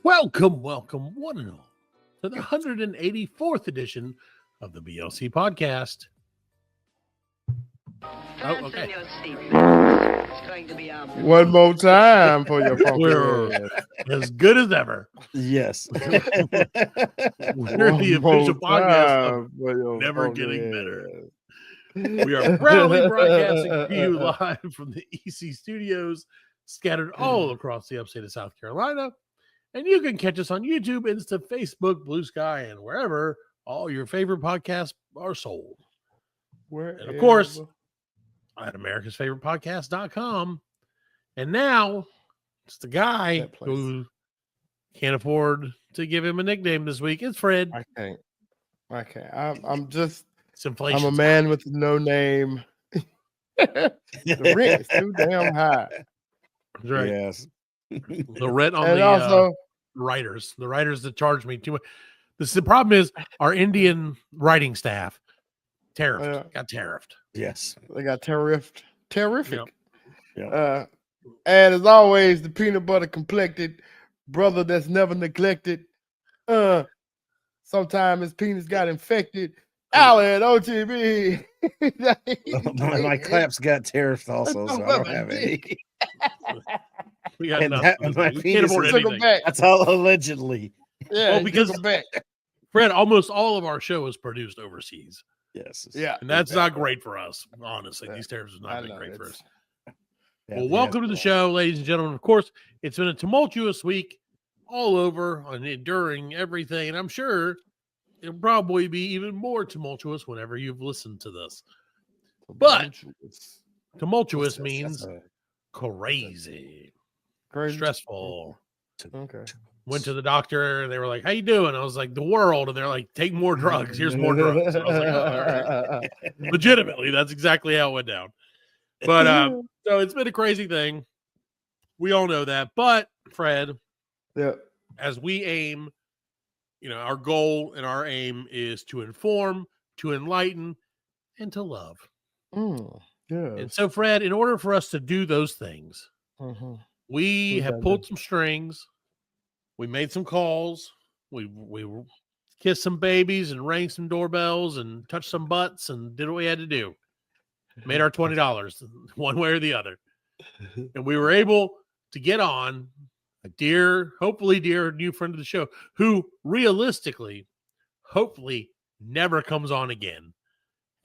Welcome, one and all, to the 184th edition of the BLC podcast. Okay. It's going to be One more time for your We're as good as ever. Yes. We're the official podcast of Never Getting Better. We are proudly broadcasting to you live from the EC studios, scattered all across the upstate of South Carolina. And you can catch us on YouTube, Insta, Facebook, Blue Sky, and wherever all your favorite podcasts are sold. And of course, at americasfavoritepodcast.com. And now it's the guy who can't afford to give him a nickname this week. It's Fred. I can't. I'm just, it's inflation. I'm a man with no name. The rent is too damn high. That's right. Yes. The rent on And the also, writers that charge me too much. The problem is our Indian writing staff got tariffed. Yes. they got terrific. Yep. And as always, the peanut butter complected brother that's never neglected. Sometimes his penis got infected. Allan, OTB. My claps got tariffed also, so I don't have any. We got And nothing. my We penis can't afford is- Took him anything. back. That's all allegedly. Yeah, Well, he because- took him back. Fred, almost all of our show is produced overseas. Yes. Yeah. And that's not great for us, honestly. These tariffs have I not been know, great for us. Yeah, Well, yeah. welcome to the show, ladies and gentlemen. Of course, it's been a tumultuous week all over and during everything. And I'm sure it'll probably be even more tumultuous whenever you've listened to this. But tumultuous means crazy, stressful. Okay. Went to the doctor and they were like, "How you doing?" I was like, "The world." And they're like, "Take more drugs. Here's more drugs." And I was like, "Oh, all right." Legitimately, that's exactly how it went down. But so it's been a crazy thing. We all know that. But Fred, Yeah. as we aim, our goal and our aim is to inform, to enlighten, and to love. Yeah. And so, Fred, in order for us to do those things, we have pulled some strings. We made some calls. We kissed some babies and rang some doorbells and touched some butts and did what we had to do. Made our $20 one way or the other. And we were able to get on a hopefully dear new friend of the show who realistically, hopefully never comes on again.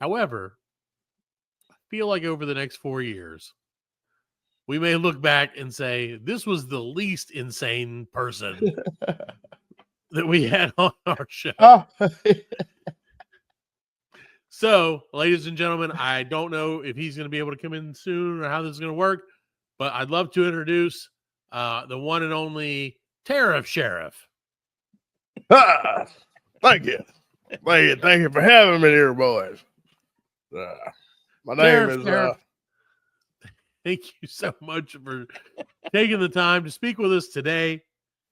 However, I feel like over the next 4 years, we may look back and say, this was the least insane person that we had on our show. Oh. So, ladies and gentlemen, I don't know if he's going to be able to come in soon or how this is going to work, but I'd love to introduce the one and only Tariff Sheriff. Thank you. Thank you for having me here, boys. My name is Sheriff. Thank you so much for taking the time to speak with us today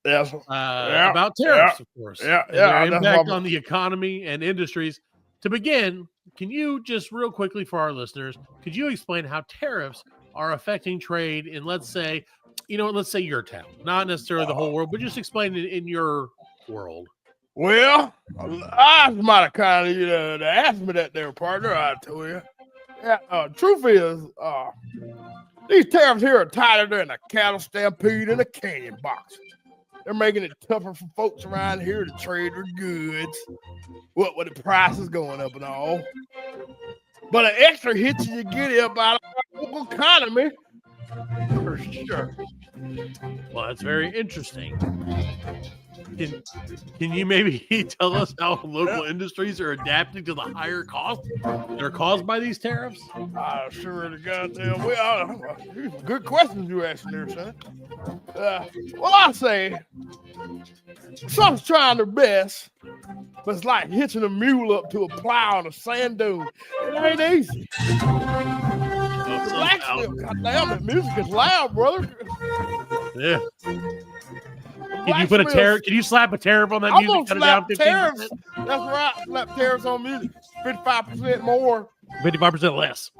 about tariffs, of course, and their impact on the economy and industries. To begin, can you just real quickly for our listeners, could you explain how tariffs are affecting trade in, let's say your town, not necessarily the whole world, but just explain it in your world. Well, I was mighty kind of you to ask me that there, partner. I told you. Yeah, truth is, these tariffs here are tighter than a cattle stampede in a canyon box. They're making it tougher for folks around here to trade their goods. What with the prices going up and all. But an extra hit you get up out of our local economy, for sure. Well, that's very interesting. Can you maybe tell us how local industries are adapting to the higher costs that are caused by these tariffs? Sure to goddamn well. Good questions you asked there, son. Well, I say some's trying their best, but it's like hitching a mule up to a plow on a sand dune. It ain't easy. Goddamn, that music is loud, brother. Yeah. Can you put a tariff? Can you slap a tariff on that music? I'm gonna slap tariffs. That's right. Slap tariffs on music. 55% more. 55% less.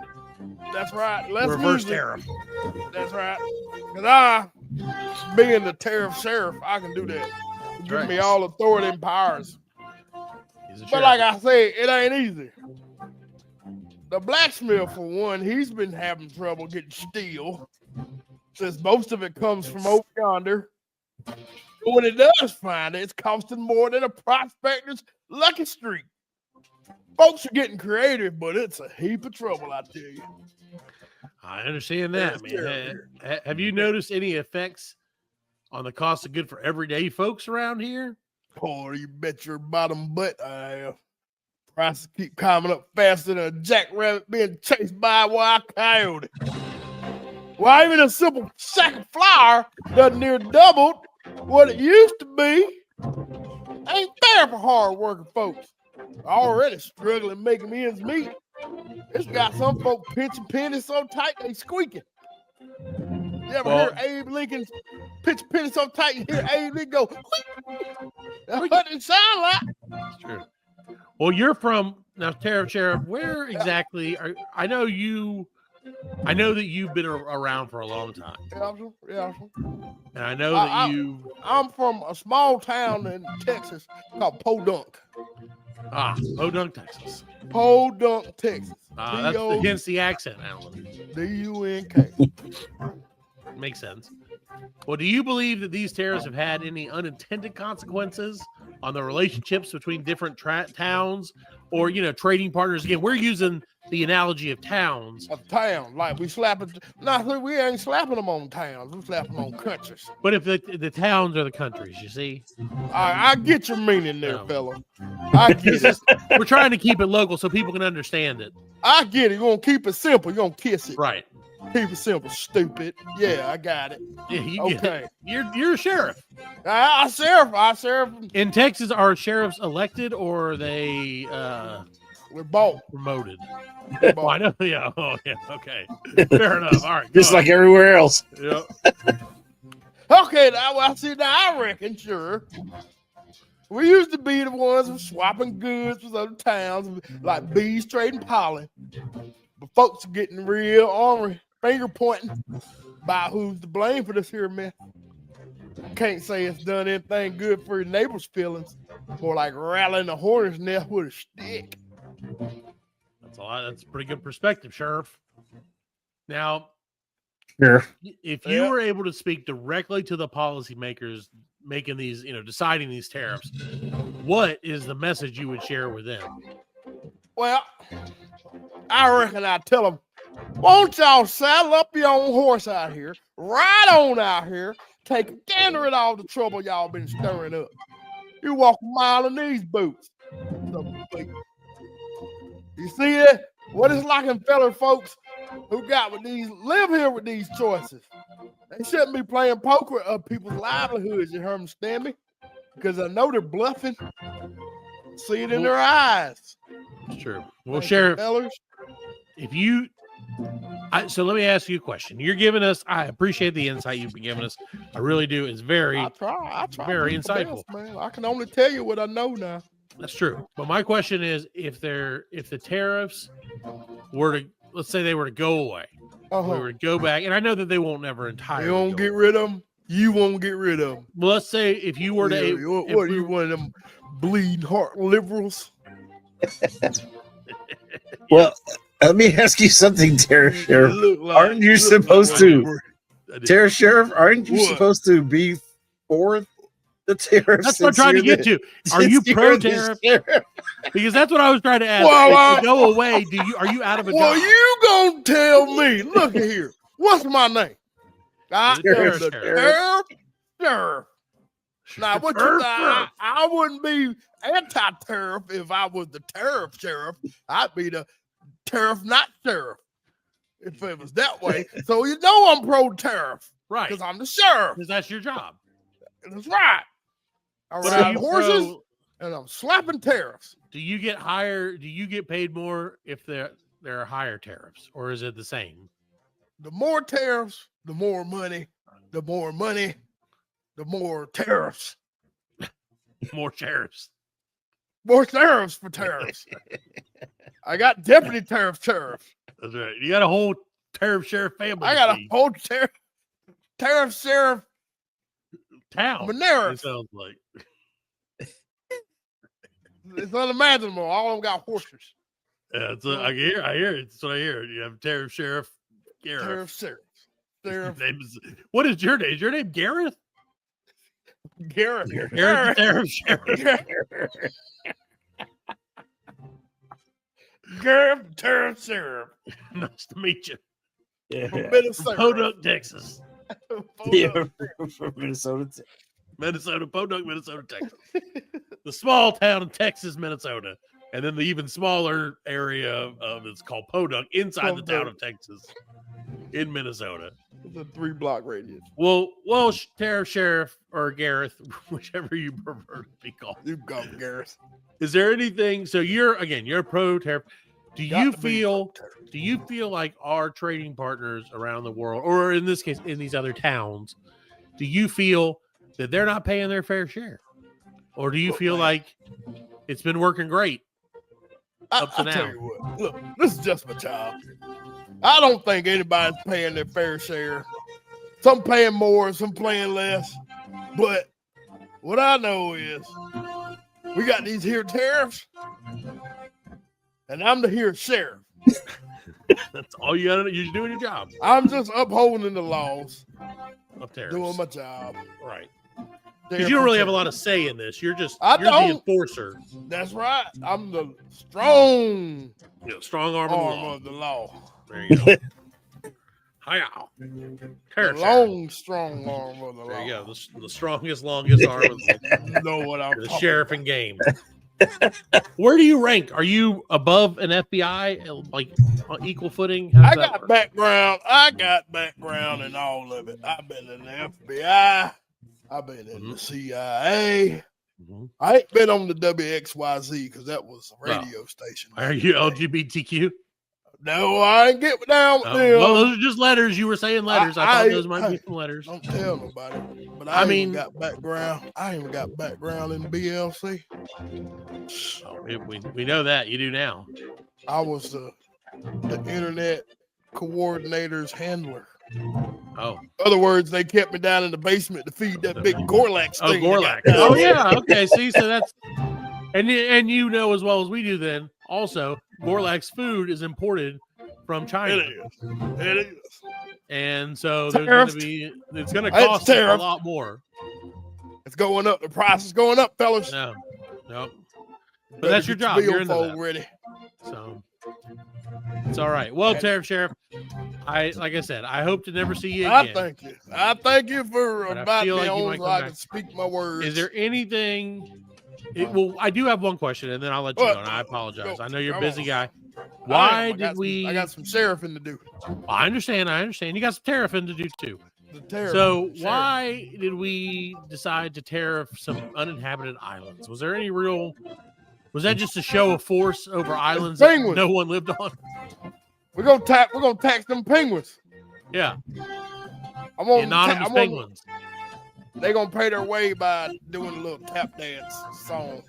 That's right. Less Reverse music. tariff. That's right. Because being the tariff sheriff, I can do that. Give me all authority and powers. But like I said, it ain't easy. The blacksmith, for one, he's been having trouble getting steel since most of it comes from over yonder. But when it does find it, it's costing more than a prospector's lucky streak. Folks are getting creative, but it's a heap of trouble, I tell you. I understand that, man. Have you noticed any effects on the cost of good for everyday folks around here? Oh, you bet your bottom butt I have. Prices keep climbing up faster than a jackrabbit being chased by a wild coyote. Well, even a simple sack of flour doesn't near double what it used to be. Ain't fair for hard-working folks. Already struggling making ends meet. It's got some folk pinching pennies so tight they squeaking. You ever hear Abe Lincoln pinch pennies so tight you hear Abe Lincoln go, that's what it sound like. That's true. Well, you're from now, Tariff Sheriff. Where exactly are? I know that you've been around for a long time. Yeah. And I know that I'm from a small town in Texas called Podunk. Podunk, Texas. Podunk, Texas. That's against the accent, Allan. D-U-N-K. Makes sense. Well, do you believe that these tariffs have had any unintended consequences on the relationships between different towns or, trading partners? Again, we're using the analogy of towns. Of town, like we slapping. No, we ain't slapping them on towns. We slapping them on countries. But if the towns are the countries, you see. I get your meaning there, fella. I get it. We're trying to keep it local so people can understand it. I get it. You're going to keep it simple. You're going to kiss it. Right. Keep it simple, stupid. Yeah, I got it. Yeah, you get it. You're a sheriff. I sheriff. In Texas, are sheriffs elected or are they we're both promoted? Well, I know. Yeah. Oh, yeah. Okay. Fair enough. All right. Just like everywhere else. Yep. Okay. Now I reckon, sure. We used to be the ones who swapping goods with other towns, like bees trading pollen. But folks are getting real ornery, finger pointing by who's to blame for this here mess. Can't say it's done anything good for your neighbor's feelings, more like rattling a hornet's nest with a stick. That's a lot. That's a pretty good perspective, Sheriff. Now, if you were able to speak directly to the policymakers making these, deciding these tariffs, what is the message you would share with them? Well, I reckon I'd tell them, won't y'all saddle up your own horse out here, ride on out here, take a gander at all the trouble y'all been stirring up. You walk a mile in these boots. You see that? What it's like in feller folks who live here with these choices. They shouldn't be playing poker with other people's livelihoods, you understand me? Because I know they're bluffing. See it in their eyes. It's true. Well, Sheriff, so let me ask you a question. You're giving us, I appreciate the insight you've been giving us. I really do. It's very, I try very insightful. Best, man. I can only tell you what I know now. That's true. But my question is, if the tariffs were to, let's say they were to go away, we were to go back, and I know that they won't never entirely. You won't get rid of them. You won't get rid of them. Well, let's say if you were to, what are you, one of them bleeding heart liberals? Well, let me ask you something, Tariff Sheriff. Aren't you supposed to, Tariff Sheriff? Aren't you supposed to be for the tariffs? That's what I'm trying to get to. Are you pro tariff? Because that's what I was trying to ask. Well, if you go away, are you out of a job? Well, you gonna tell me? Look at here. What's my name? I am the Tariff Sheriff. Now, what you thought? I wouldn't be anti-tariff if I was the Tariff Sheriff. I'd be the tariff not sheriff if it was that way. So you know I'm pro-tariff. Right. Because I'm the sheriff. Because that's your job. That's right. I ride horses and I'm slapping tariffs. Do you get higher? Do you get paid more if there are higher tariffs, or is it the same? The more tariffs, the more money. The more money, the more tariffs. More tariffs. More tariffs for tariffs. I got deputy tariff sheriff. That's right. You got a whole Tariff Sheriff family. I got a whole tariff sheriff town. Monero. It sounds like it's unimaginable. All of them got horses. yeah, I hear it. That's what I hear. You have Tariff Sheriff Gareth. Tariff Sheriff. Sheriff. What is your name? Is your name Gareth? Gareth. Gareth the Tariff Sheriff. Gareth the Tariff Sheriff. Nice to meet you. From Minnesota. Podunk, Texas. Yeah, from Minnesota. Podunk, Minnesota, Texas. The small town of Texas, Minnesota. And then the even smaller area of it's called Podunk inside the town of Texas in Minnesota. It's a 3-block radius. Well, Tariff Sheriff or Gareth, whichever you prefer to be called. You go, Gareth. Is there anything? So you're pro tariff. Do you feel like our trading partners around the world, or in this case, in these other towns, do you feel that they're not paying their fair share? Or do you feel like it's been working great up to now? Tell you what, look, this is just my job. I don't think anybody's paying their fair share. Some paying more, some paying less. But what I know is we got these here tariffs, and I'm the here sheriff. That's all you gotta do. You're doing your job. I'm just upholding the laws, Of tariffs. doing my job. Right. Because you don't really have a lot of say in this. You're the enforcer. That's right. I'm the strong strong arm of the law. There you go. Hi-ya. The long, strong arm of the law. There you go. The strongest, longest arm of You know what I'm the talking sheriff about. in game. Where do you rank? Are you above an FBI, like on equal footing? I got background in all of it. I've been in the FBI. I've been in the CIA. Mm-hmm. I ain't been on the WXYZ because that was a radio station. Are you LGBTQ? No, I ain't get down with them. Well, those are just letters. You were saying letters. I thought those might be some letters. Don't tell nobody. But I even got background. I even got background in BLC. We know that. You do now. I was the internet coordinator's handler. Oh. In other words, they kept me down in the basement to feed that big Gorlax thing. Gorlax. Oh, yeah. Okay. See, so that's and you know as well as we do then. Also, Gorlax food is imported from China. It is. And so it's going to cost a lot more. It's going up. The price is going up, fellas. No. But that's your job. You're into that. Ready. So it's all right. Well, Tariff Sheriff, like I said, I hope to never see you again. I thank you for inviting me on so I can speak my words. Is there anything? Well, I do have one question, and then I'll let you go. And I apologize. I know you're a busy guy. Why did we? I got some sheriffing to do. I understand. You got some tariffing to do too. Why did we decide to tariff some uninhabited islands? Was there any real? Was that just a show of force over islands that no one lived on? We're gonna tax them penguins. Yeah. Anonymous penguins. They're gonna pay their way by doing a little tap dance song.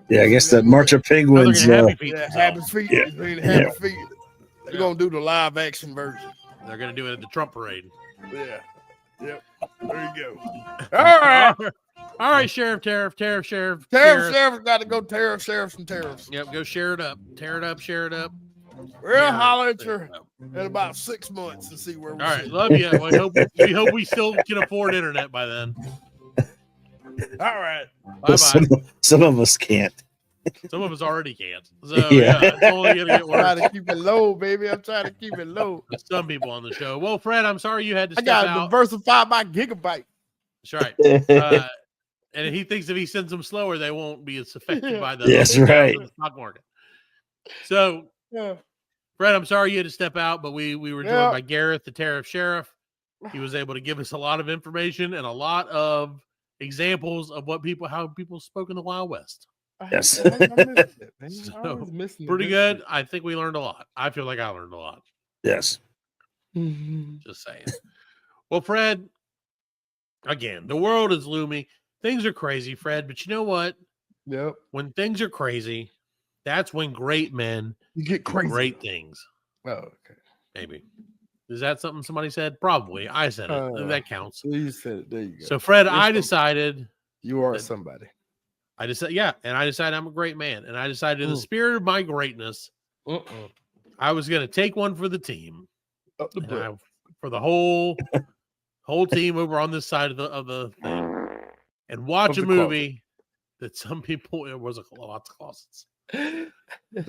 Yeah, I guess the March of Penguins. Happy feet. They're gonna do the live action version. They're gonna do it at the Trump parade. Yeah. Yep. There you go. All right. All right, Tariff Sheriff got to go tariff some tariffs. Yep, go share it up. Tear it up, share it up. We'll holler at you in about 6 months and see where we're All right, love you. We hope we still can afford internet by then. All right. Bye-bye. Some of us can't. Some of us already can't. So, yeah it's only going to get worse. I'm trying to keep it low, baby. I'm trying to keep it low. Some people on the show. Well, Fred, I'm sorry you had to step out. I got to diversify my gigabyte. That's right. And he thinks if he sends them slower, they won't be as affected by the stock market. So, Fred, I'm sorry you had to step out, but we were joined by Gareth, the Tariff Sheriff. He was able to give us a lot of information and a lot of examples of how people spoke in the Wild West. Yes. Pretty good. I think we learned a lot. I feel like I learned a lot. Yes. Just saying. Well, Fred, again, the world is looming. Things are crazy, Fred, but you know what? Yep. When things are crazy, that's when great men get crazy. Great things. Oh, okay. Maybe. Is that something somebody said? Probably. I said it. That counts. You said it. There you go. So, Fred, I decided you are somebody. I decided, and I decided I'm a great man, and I decided in the spirit of my greatness, I was going to take one for the team, for the whole team over on this side of the thing, and watch a movie that some people it was lots of closets. And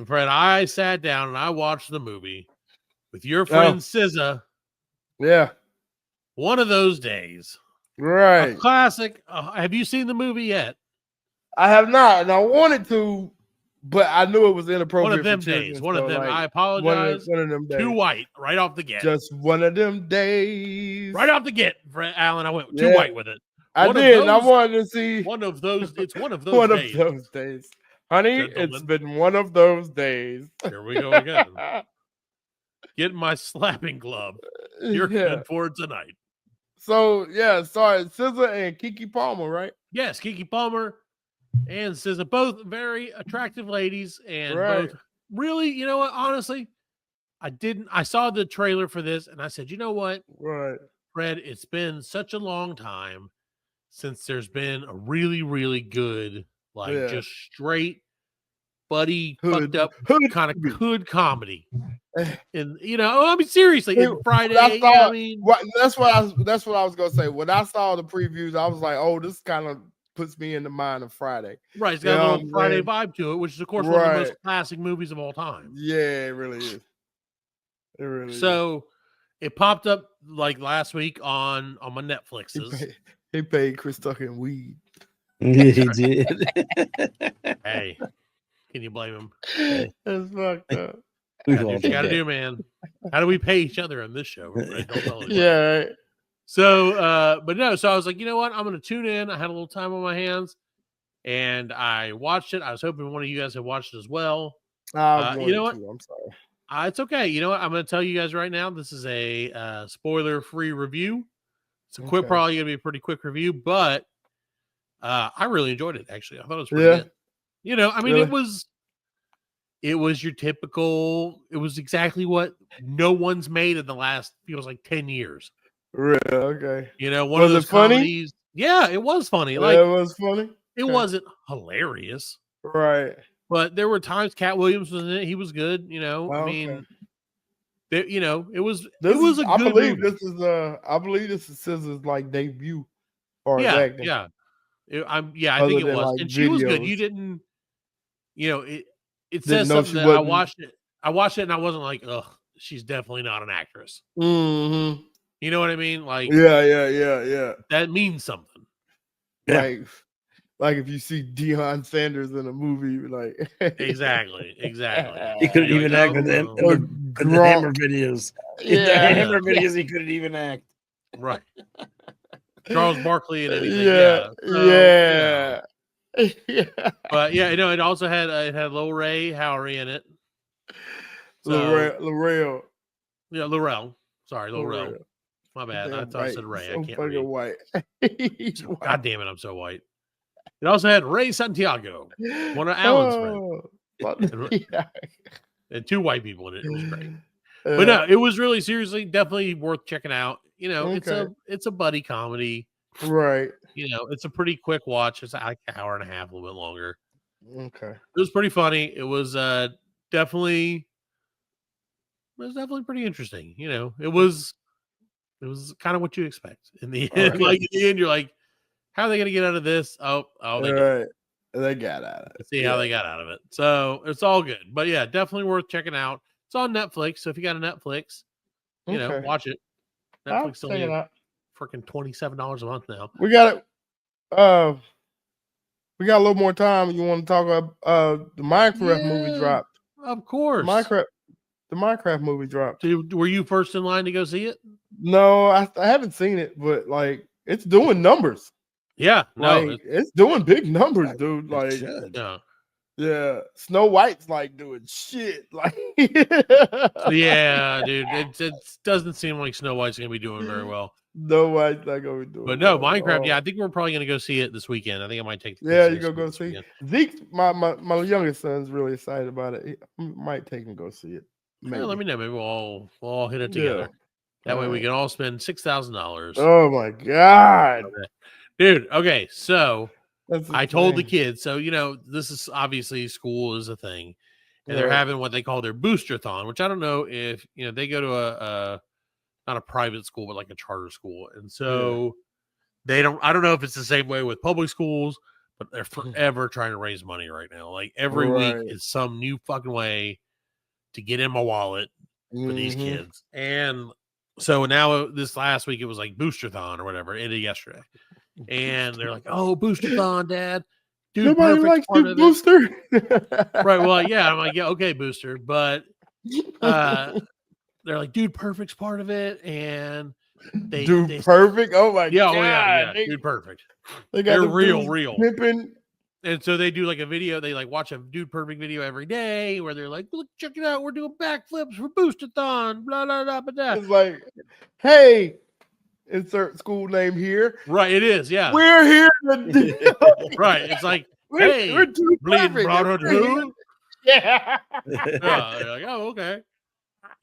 Fred, I sat down and I watched the movie with your friend SZA. Yeah, One of Those Days. Right, a classic. Have you seen the movie yet? I have not, and I wanted to, but I knew it was inappropriate. One of them days. One of them. Like, I apologize. One of them days. Too white right off the get. Just one of them days. Right off the get, Allan. I went too white with it. I did. And I wanted to see one of those. It's one of those. One days. of those days, honey. Gentlemen. It's been one of those days. Here we go again. Get my slapping glove. You're good for tonight. So sorry, SZA and Keke Palmer, right? Yes, Keke Palmer and SZA, both very attractive ladies, and both really, you know what? Honestly, I saw the trailer for this, and I said, you know what? Right, Fred, it's been such a long time since there's been a really, really good, just straight buddy, fucked up kind of hood comedy. And I mean, seriously, Friday. That's what I was gonna say. When I saw the previews, I was like, "Oh, this kind of puts me in the mind of Friday." Right, it's got a little Friday vibe to it, which is, of course, one of the most classic movies of all time. Yeah, it really is. It really is. So it popped up like last week on my Netflixes. He paid Chris Tucker in weed. He did. Hey, can you blame him? That's fucked up. What you gotta do, man. How do we pay each other on this show? Right? Right. So, but no, so I was like, you know what? I'm gonna tune in. I had a little time on my hands, and I watched it. I was hoping one of you guys had watched it as well. You know what? I'm sorry. It's okay. You know what? I'm gonna tell you guys right now. This is a spoiler-free review. It's probably gonna be a pretty quick review, but I really enjoyed it. Actually, I thought it was pretty good. I mean, it was your typical. It was exactly what no one's made in the last feels like 10 years. Really? Okay. One of those comedies. Funny? Yeah, it was funny. Like it was funny. It wasn't hilarious, right? But there were times Cat Williams was in it. He was good. I mean, it was. It was a good movie. I believe this is SZA's like debut. Acting. Yeah. I think it was, and she was good. You didn't. It says something that I watched it. I watched it and I wasn't like, ugh, she's definitely not an actress. Mm-hmm. You know what I mean? Like, yeah. That means something. Yeah. Like if you see Deion Sanders in a movie, like exactly. He couldn't even act in the Hammer videos. In the Hammer videos, he couldn't even act. Right. Charles Barkley and anything. Yeah. But it also had Lil Ray Howery in it. Laurel. Yeah, Laurel. Sorry, Laurel. My bad. I thought I said Ray. I can't read. White. God damn it, I'm so white. It also had Ray Santiago, one of Allan's friends. And two white people in it. It was great. But no, it was really seriously definitely worth checking out. It's a buddy comedy. Right. It's a pretty quick watch. It's like an hour and a half, a little bit longer. Okay. It was pretty funny. It was definitely pretty interesting. It was kind of what you expect in the end. Like in the end, you're like, how are they going to get out of this? Oh, they got out of it. See how they got out of it. So it's all good. But yeah, definitely worth checking out. It's on Netflix. So if you got a Netflix, watch it. Netflix only freaking $27 a month now. We got it. We got a little more time. You want to talk about the Minecraft movie dropped? Of course. The Minecraft movie dropped. So were you first in line to go see it? No, I haven't seen it, but like it's doing numbers. Yeah, no, it's doing big numbers, dude. Like, yeah, Snow White's like doing shit. Like, yeah, dude, it doesn't seem like Snow White's gonna be doing very well. No White's not gonna be doing. But no, Minecraft. Yeah, I think we're probably gonna go see it this weekend. I think I might take. You go see it. Zeke, my youngest son's really excited about it. He might take him go see it. Maybe. Let me know. Maybe we'll all hit it together. That way we can all spend $6,000. Oh my God. Dude, okay, so I told the insane. kids, so this is obviously school is a thing, and they're having what they call their booster-thon, which I don't know if they go to a not a private school, but like a charter school, and so I don't know if it's the same way with public schools, but they're forever trying to raise money right now. Like every week is some new fucking way to get in my wallet for these kids, and so now this last week it was like booster-thon or whatever, it ended yesterday. And they're like, "Oh, booster-thon, Dad, dude, Nobody likes the booster." Right? Well, yeah, I'm like, yeah, okay, booster, but they're like, "Dude, perfect's part of it," and they perfect. Oh my God, yeah, dude, perfect. They're real. Pimping. And so they do like a video. They like watch a Dude Perfect video every day where they're like, "Look, check it out, we're doing backflips for booster-thon." Blah blah blah blah. It's like, hey. Insert school name here. Right, it is. Yeah, we're here. Right, it's like, hey, we're bleeding Broadwood who? Yeah. They're like, oh, okay.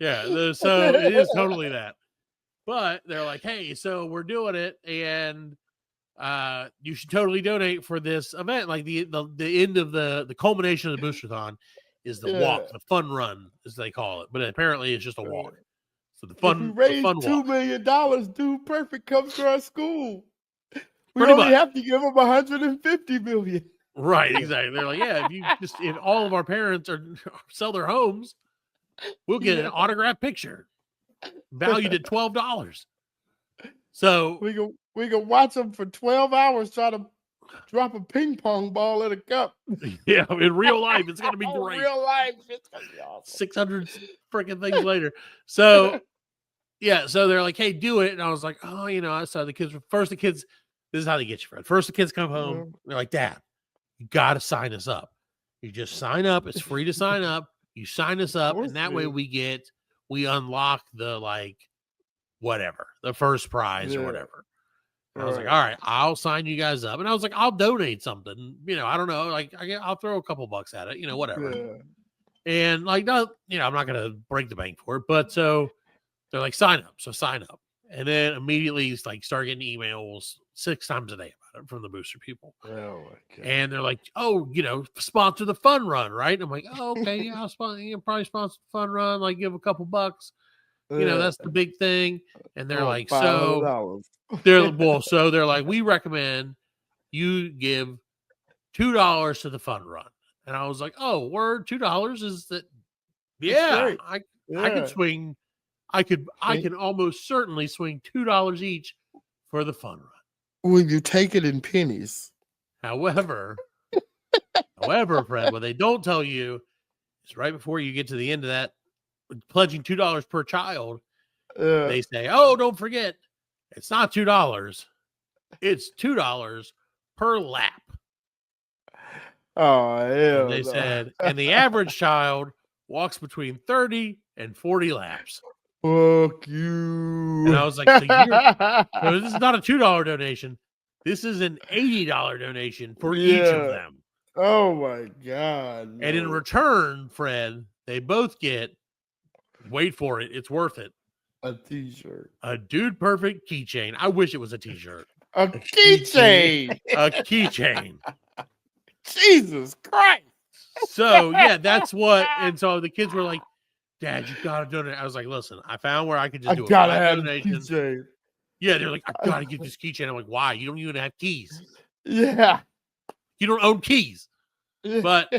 Yeah, so it is totally that. But they're like, hey, so we're doing it, and you should totally donate for this event. Like the end of the culmination of the booster-thon is the walk, the fun run, as they call it. But apparently, it's just a walk. So the fun, if we raise $2 million, Dude Perfect comes to our school. We only have to give them $150 million. Right, exactly. They're like, yeah, if all of our parents sell their homes, we'll get an autographed picture valued at $12. So we can watch them for 12 hours try to drop a ping pong ball in a cup. Yeah, in real life, it's gonna be great. In real life, it's gonna be awesome. 600 freaking things later. So yeah, so they're like, hey, do it. And I was like, oh, I saw the kids. This is how they get you, Fred. First, the kids come home. They're like, Dad, you got to sign us up. You just sign up. It's free to sign up. You sign us up. And that way we unlock the whatever, the first prize or whatever. And I was like, all right, I'll sign you guys up. And I was like, I'll donate something. I don't know. Like, I'll throw a couple bucks at it, whatever. Yeah. And I'm not going to break the bank for it. But so they're like, sign up. So sign up. And then immediately start getting emails 6 times a day about it from the booster people. Oh my God. And they're like, oh, sponsor the fun run, right? And I'm like, oh, okay, yeah, I'll probably sponsor the fun run, like give a couple bucks. That's the big thing. And they're like, $500. So they're like, we recommend you give $2 to the fun run. And I was like, oh, word, $2 is that? Yeah, I could swing. I can almost certainly swing $2 each for the fun run. When you take it in pennies. However, Fred, what they don't tell you is right before you get to the end of that, pledging $2 per child, they say, oh, don't forget, it's not $2. It's $2 per lap. Oh, yeah. They said, and the average child walks between 30 and 40 laps. Fuck you. And I was like, so this is not a $2 donation. This is an $80 donation for each of them. Oh my God. And in return, Fred, they both get, wait for it, it's worth it, a t-shirt. A Dude Perfect keychain. I wish it was a t-shirt. A keychain. A keychain. Jesus Christ. So yeah, that's what. And so the kids were like, Dad, you gotta donate. I was like, listen, I found where I could just do a donation. Keychain. Yeah, they're like, I gotta get this keychain. I'm like, why? You don't even have keys. Yeah. You don't own keys. But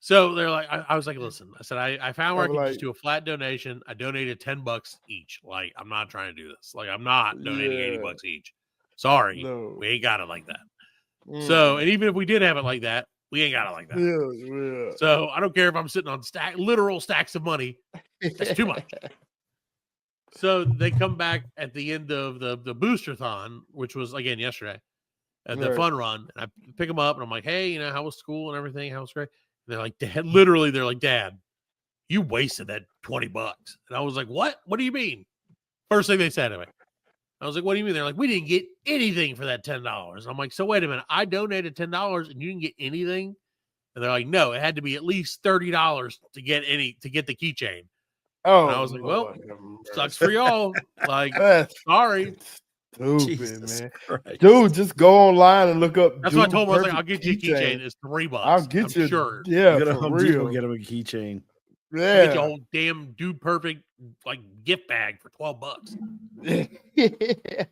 so they're like, I was like, listen, I said, I found where I could just do a flat donation. I donated $10 each. Like, I'm not trying to do this. Like, I'm not donating $80 each. Sorry. No. We ain't got it like that. So, and even if we did have it like that, we ain't got it like that. Yeah. So I don't care if I'm sitting on literal stacks of money. That's too much. So they come back at the end of the booster-thon, which was again yesterday, at the fun run. And I pick them up and I'm like, hey, how was school and everything? How was great? And they're like, Dad, literally, they're like, Dad, you wasted that $20. And I was like, what? What do you mean? First thing they said to me. I was like, what do you mean? They're like, we didn't get anything for that $10. I'm like, so wait a minute. I donated $10 and you didn't get anything? And they're like, no, it had to be at least $30 to get the keychain. Oh, and I was like, well, Lord, sucks for y'all. Like, that's sorry. stupid, Jesus man. Christ. Dude, just go online and look up. That's what I told him. I was like, I'll get you a keychain. It's $3. I'll get I'm you. sure. Yeah, You go to for Home real. Depot, get him a keychain. I'll get you a Yeah. whole damn Dude Perfect like gift bag for $12. Yeah.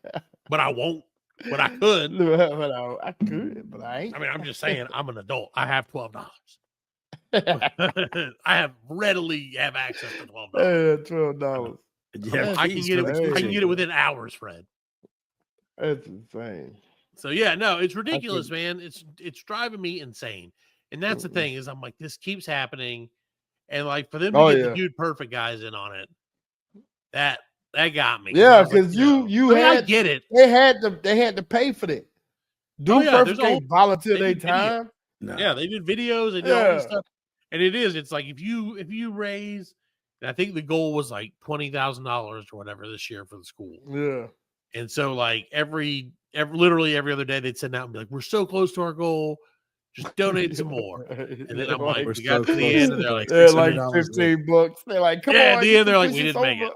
But I won't. But I could. But I could, but I ain't. I mean, I'm just saying, I'm an adult. I have $12. I have readily have access to $12. $12. Yeah, I can get it. I can get it within hours, Fred. That's insane. So yeah, no, it's ridiculous, man. It's driving me insane. And that's the thing is, I'm like, this keeps happening, and like for them to get the Dude Perfect guys in on it, that got me. Yeah, like, because you I mean, had I get it. They had to pay for that. Dude Perfect there's a ain't volunteer they their did video. time. No. Yeah, they did videos and did all this stuff. And it's like if you raise, and I think the goal was like $20,000 or whatever this year for the school. Yeah. And so like literally every other day they'd send out and be like, we're so close to our goal. Just donate some more. And then I'm like, we got to the end, and they're like $15. They're like, come on. At the end, they're like, we didn't make it.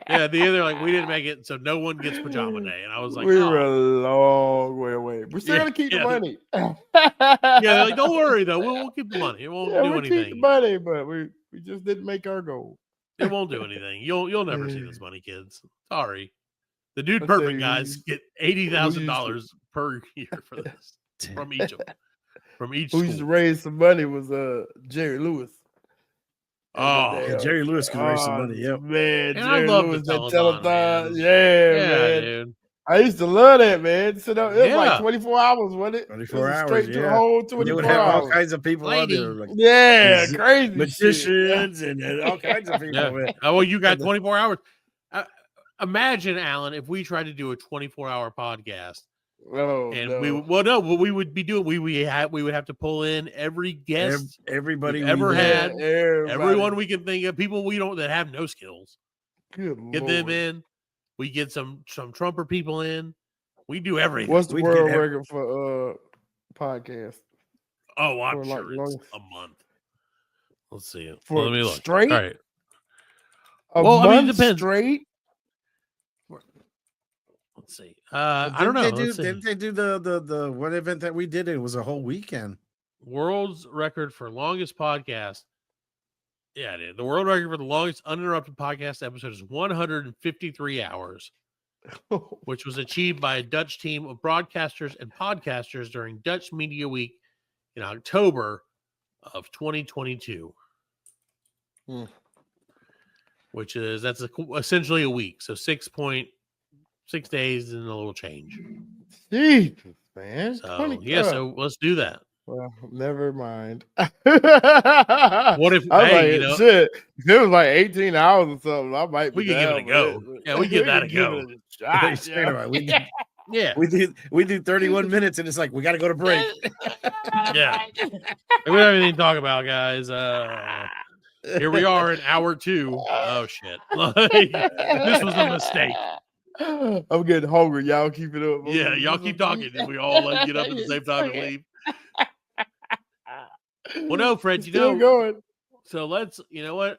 At the end, they're like, we didn't make it, so no one gets pajama day. And I was like, we were a long way away. We're still gonna keep the money. They're like, don't worry though, we'll keep the money. It won't do anything. Keep the money, but we just didn't make our goal. It won't do anything. You'll never see this money, kids. Sorry. The Dude Perfect guys get $80,000 per year for this from each of them. From each Who used to raise some money was Jerry Lewis. Oh, Jerry Lewis can raise some money. Yep. Man, and Jerry I love Lewis, the that telethon, telethon. man. Yeah, man. Dude. I used to love that, man. So it was like 24 hours, wasn't it? 24 hours, straight to the whole 24 they would have hours. all kinds of people on there. Like, crazy magicians and all kinds of people. Yeah. Oh, well, you got 24 hours. Imagine, Allan, if we tried to do a 24-hour podcast. We would be doing. We would have to pull in every guest, everybody ever had, everyone we can think of, people we don't that have no skills. Good Get them in. We get some Trumper people in. We do everything. What's the world record for podcast? Oh, I'm sure it's a month. Let's see it. For let me look. Straight. All right. A month it depends. Straight. Let's see. I don't know. Didn't they do the one event that we did? It was a whole weekend. World's record for longest podcast. Yeah, it is. The world record for the longest uninterrupted podcast episode is 153 hours, which was achieved by a Dutch team of broadcasters and podcasters during Dutch Media Week in October of 2022. Which is that's essentially a week. So 6.6 days and a little change. Jesus, man. So so let's do that. Well, never mind. What if shit? If it was like 18 hours or something, I might. We could give it a go. Yeah, we give that a go. We do 31 minutes, and it's like we got to go to break. Yeah, we have anything to talk about, guys. Here we are in hour 2. Oh shit! This was a mistake. I'm getting hungry. Y'all keep it up. Yeah, y'all keep talking. Did we all get up at the same time and leave? Well, no, Fred. Going. So let's. You know what?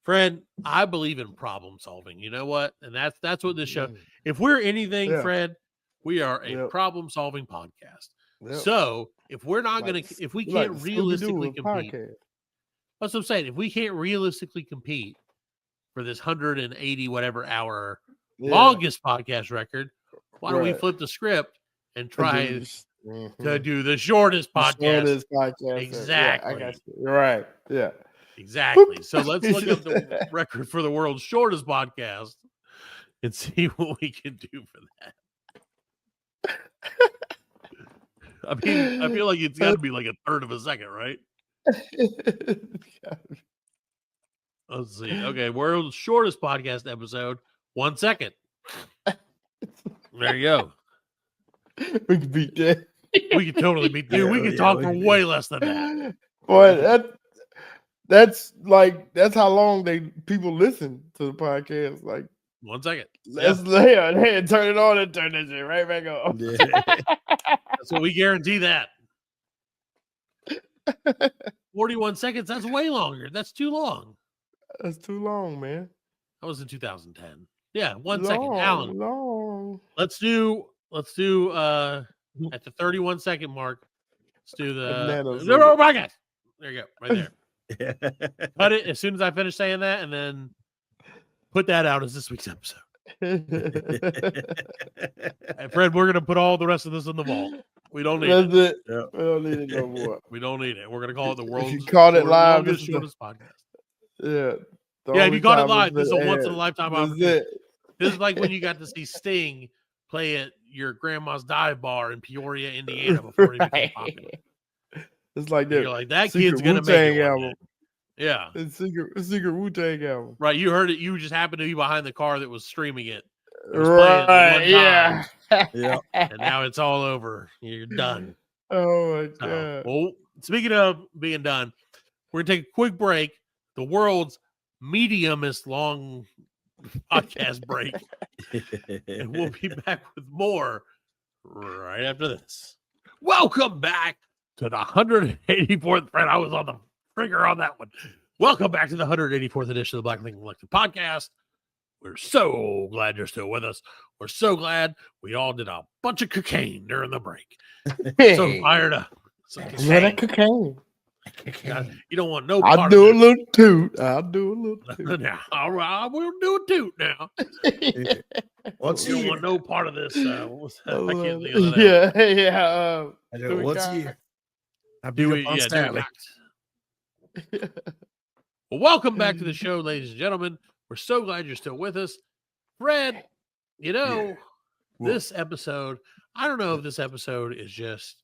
Fred. I believe in problem solving. You know what? And that's what this show. If we're anything, Fred, we are a problem solving podcast. So if we're not gonna, if we can't realistically compete, that's what I'm saying. If we can't realistically compete for this 180 whatever hour longest podcast record, why don't we flip the script and try to do the shortest podcast? Exactly. I got you. You're right. Yeah. Exactly. So let's look up the record for the world's shortest podcast and see what we can do for that. I mean, I feel like it's got to be like a third of a second, right? Let's see. Okay, world's shortest podcast episode, 1 second. There you go. We can beat that. We can totally beat. Dude, we can talk for way less than that. Boy, that's how long people listen to the podcast. Like 1 second. Let's lay on and turn it on and turn that shit right back on. Yeah. So we guarantee that. 41 seconds. That's way longer. That's too long. That's too long, man. That was in 2010. Yeah, 1 second. Allan. Long. Let's do at the 31 second mark. Let's do the oh my God. There you go. Right there. Cut it as soon as I finish saying that, and then put that out as this week's episode. And Fred, we're gonna put all the rest of this in the vault. We don't need it. That's it. Yep. We don't need it no more. We don't need it. We're gonna call it the world's longest shortest podcast. Yeah. Yeah, if you caught it live, this is a once in a lifetime opportunity. This is like when you got to see Sting play at your grandma's dive bar in Peoria, Indiana before he became popular. It's like that. You're like, that kid's gonna make it album. Yeah. It's secret Wu-Tang album. Right. You heard it. You just happened to be behind the car that was streaming it. Right. Yeah. Yeah. And now it's all over. You're done. Oh my God. Well, speaking of being done, we're gonna take a quick break. The world's mediumest long podcast break. And we'll be back with more right after this. Welcome back to the 184th. Fred, I was on the trigger on that one. Welcome back to the 184th edition of the Black Lincoln Collective podcast. We're so glad you're still with us. We're so glad we all did a bunch of cocaine during the break. So fired up. Cocaine. God, you don't want no part I'll do a little toot. I'll do a little toot. Now, all right, we'll do a toot now. You don't want no part of this. I can't think of that. Yeah. I do once a year. I do it. Yeah, well, welcome back to the show, ladies and gentlemen. We're so glad you're still with us. Fred, this episode, I don't know if this episode is just,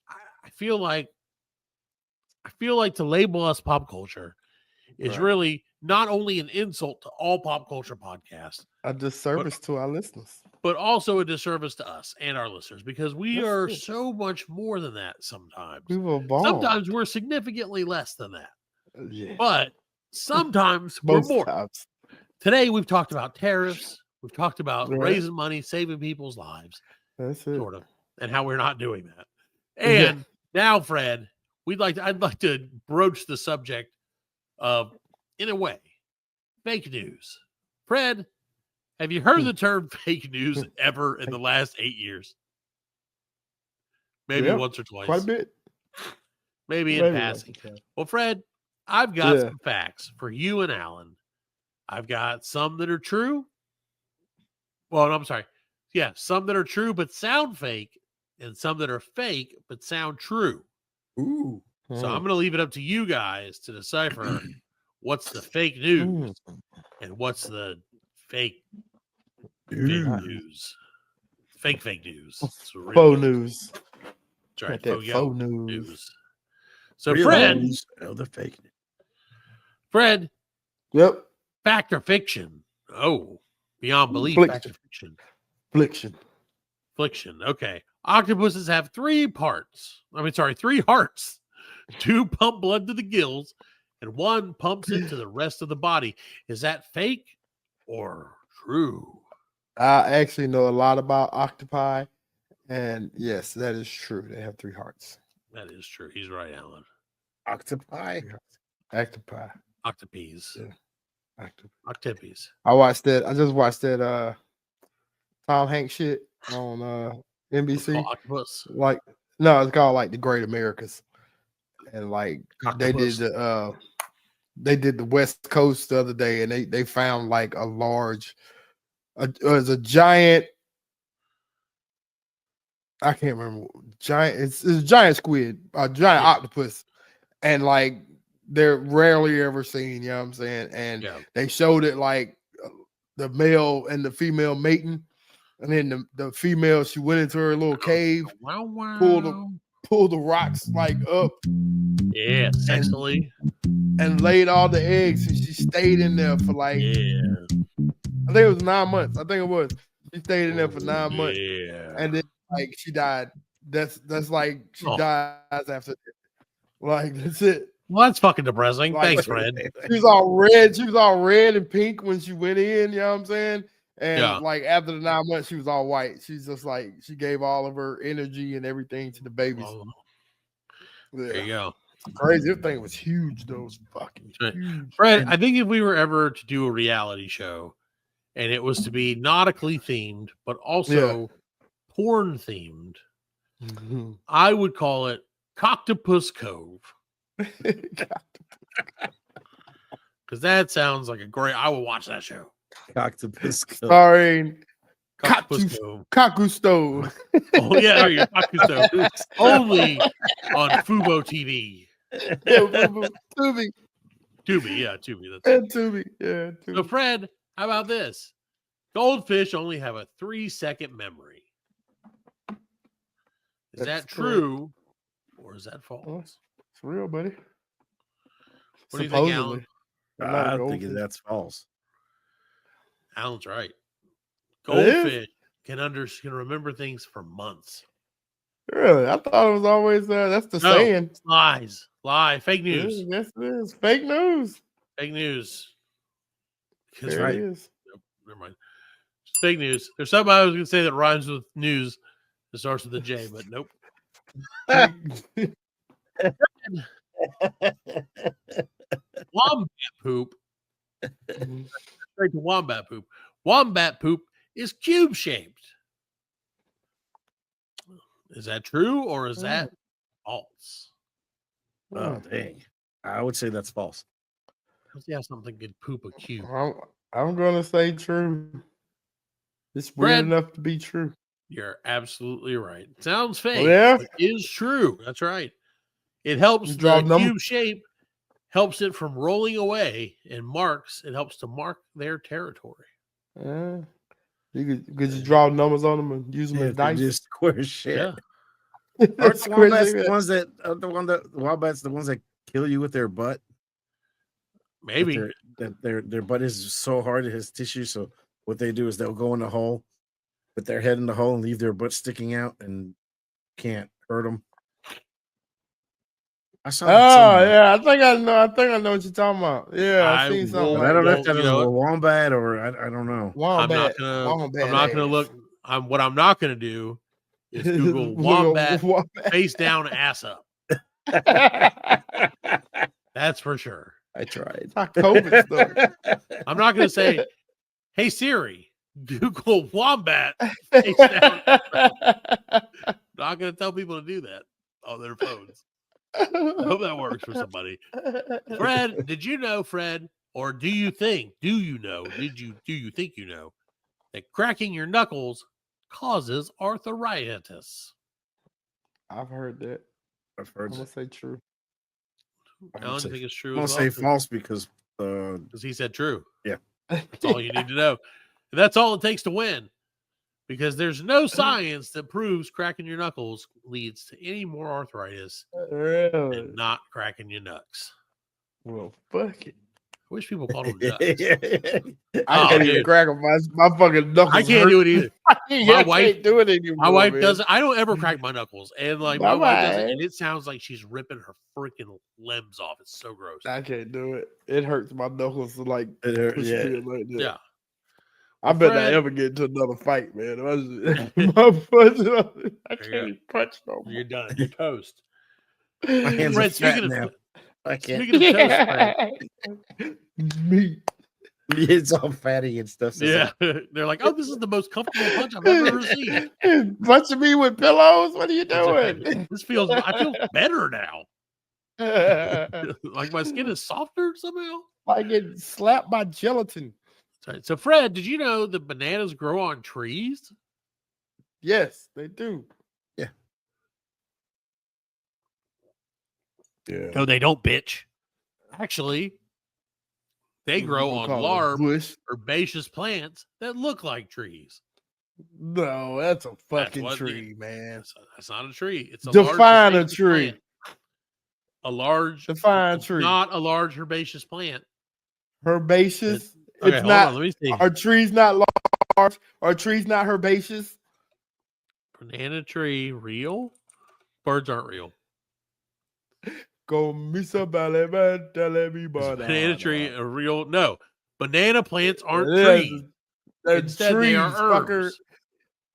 I feel like to label us pop culture is really not only an insult to all pop culture podcasts, a disservice to our listeners, but also a disservice to us and our listeners, because we are so much more than that sometimes. Sometimes we're significantly less than that. Yeah. But sometimes we're more. Today we've talked about tariffs. We've talked about raising money, saving people's lives. That's it. Sort of. And how we're not doing that. And now, Fred, I'd like to broach the subject of, in a way, fake news. Fred, have you heard the term fake news ever in the last 8 years? Maybe once or twice. Quite a bit. Maybe in passing. Well, Fred, I've got some facts for you and Allan. I've got some that are true. Well, no, I'm sorry. Yeah, some that are true but sound fake, and some that are fake but sound true. Ooh. So I'm going to leave it up to you guys to decipher what's the fake news and what's the fake news. Fake news. Faux news. That's right. Faux news. So Fred, the fake news. Fred. Yep. Fact or fiction? Oh, beyond belief. Fact or fiction? Fiction. Okay. Octopuses have three hearts. 2 pump blood to the gills, and 1 pumps it to the rest of the body. Is that fake or true? I actually know a lot about octopi, and yes, that is true. They have 3 hearts. That is true. He's right, Allan. Octopi. Octopes. Yeah. Octopes. I just watched that Tom Hanks shit on NBC. Octopus. It's called like The Great Americas. And Octopus. they did the West Coast the other day, and they found like a large a giant, I can't remember, it's a giant squid, a giant octopus, and like they're rarely ever seen, you know what I'm saying? And they showed it like the male and the female mating, and then the female, she went into her little cave, pulled the rocks like up, sexually, and laid all the eggs, and she stayed in there for like I think it was 9 months. She stayed in there for 9 months, and then like she died. That's like she dies after that. Like that's it. Well, that's fucking depressing. Thanks, Fred. She was all red. She was all red and pink when she went in. You know what I'm saying? And like after the 9 months, she was all white. She's just like, she gave all of her energy and everything to the babies. There you go. Crazy. This thing was huge, though. It was fucking huge. Fred, I think if we were ever to do a reality show and it was to be nautically themed, but also porn themed, I would call it Coctopus Cove. Because that sounds like a great. I will watch that show. Coctopus Cove. Sorry. Coctopus Cove. Kakusto. Oh yeah, your Kakusto. Only on Fubo TV. Tubi. Tubi, yeah, Tubi. That's And Tubi. Yeah. Tubi. So, Fred, how about this? Goldfish only have a 3-second memory. Is that true or is that false? It's real, buddy. What do you think, Supposedly. Allan? I think that's false. Allan's right. Goldfish can remember things for months. Really? I thought it was always that's the saying. Lies. Fake news. Yes, it is. Fake news. Fake news. There it is. Nope, never mind. It's fake news. There's something I was going to say that rhymes with news. It starts with a J, but nope. Wombat poop. Straight to wombat poop. Wombat poop is cube shaped. Is that true or is that false? Oh, dang. I would say that's false. Let's see how something could poop a cube. I'm going to say true. It's weird enough to be true. You're absolutely right. Sounds fake. Yeah. But is true. That's right. It helps draw the cube shape, helps it from rolling away, and it helps to mark their territory. You could just draw numbers on them and use them as dice. Just square shit. Yeah. Aren't the wombats the ones that wombats the ones that kill you with their butt? Maybe their butt is so hard it has tissue. So what they do is they'll go in the hole, put their head in the hole, and leave their butt sticking out, and can't hurt them. I think I know what you're talking about. Yeah, I've seen something. I don't know if that is a wombat or I don't know. Wombat. I'm not gonna look. What I'm not gonna do is Google wombat face down, ass up. That's for sure. I tried. COVID stuff. I'm not gonna say, "Hey Siri, Google wombat face down." Not gonna tell people to do that on their phones. I hope that works for somebody. Fred, did you know, Fred, or do you think you know that cracking your knuckles causes arthritis? I've heard that. I'm gonna say true. I don't think it's true. I'm gonna say false because he said true. Yeah. That's all you need to know. And that's all it takes to win. Because there's no science that proves cracking your knuckles leads to any more arthritis than not cracking your nuts. Well, fuck it. I wish people called them nuts. I can't even crack them. My fucking knuckles. I can't do it either. My wife can't do it anymore. My wife doesn't. I don't ever crack my knuckles, and my wife does it, and it sounds like she's ripping her freaking limbs off. It's so gross. I can't do it. It hurts my knuckles to like it hurts. Yeah. I bet I ever get into another fight, man. I can't even punch no more. You're done. You're toast. My hands are fat now. I can't. Speaking of toast, meat. It's all fatty and stuff. So yeah, they're like, "Oh, this is the most comfortable punch I've ever received." Punching me with pillows. What are you doing? I feel better now. Like my skin is softer somehow. Like getting slapped by gelatin. Right. So, Fred, did you know that bananas grow on trees? Yes, they do. Yeah. No, they don't, bitch. Actually, they grow on large herbaceous plants that look like trees. No, that's a fucking tree, man. That's not a tree. It's a define a tree. Plant. A large define tree. Not a large herbaceous plant. Herbaceous. Okay, it's not. On, let me see. Are trees not large? Are trees not herbaceous? Banana tree real? Birds aren't real. Go misa banana tree a real? No, banana plants aren't trees. Instead, trees, they are herbs. Fucker.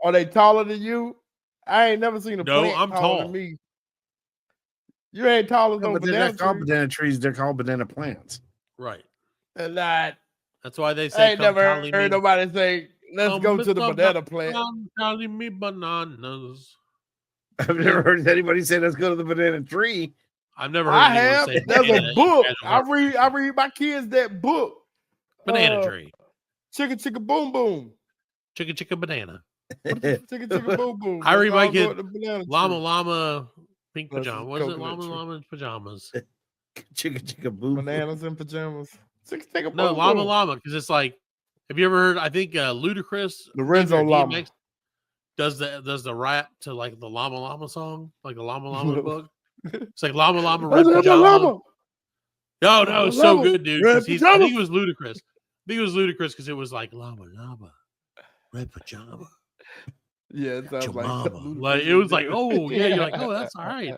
Are they taller than you? I ain't never seen a plant I'm taller than me. You ain't tall as No, no but they're banana not called tree. banana trees. They're called banana plants. Right. And not. That's why they I say, ain't come never tally heard me. nobody say, let's go to the banana plant. Tally me bananas. I've never heard anybody say, let's go to the banana tree. I've never heard I anyone have. say There's banana a in book. casual I read my kids that book. Banana tree. Chicka chicka boom boom. Chicka chicka banana. Chicka chicka boom boom. I read my kid llama llama pink Let's pajama. go What is to it? that Llama tree. llama pajamas. Chicka chicka boom. Bananas and pajamas. Chicka chicka No, boom llama boom. llama, because it's like, have you ever heard? I think Ludacris, Lorenzo Llama. does the rap to like the llama llama song, like the llama llama book. It's like llama llama red pajama. No, it's so good, dude. I think it was Ludacris. I think it was Ludacris because it was like llama llama red pajama. Yeah, it sounds like mama. Like it was like, oh yeah, you're like, oh, that's all right.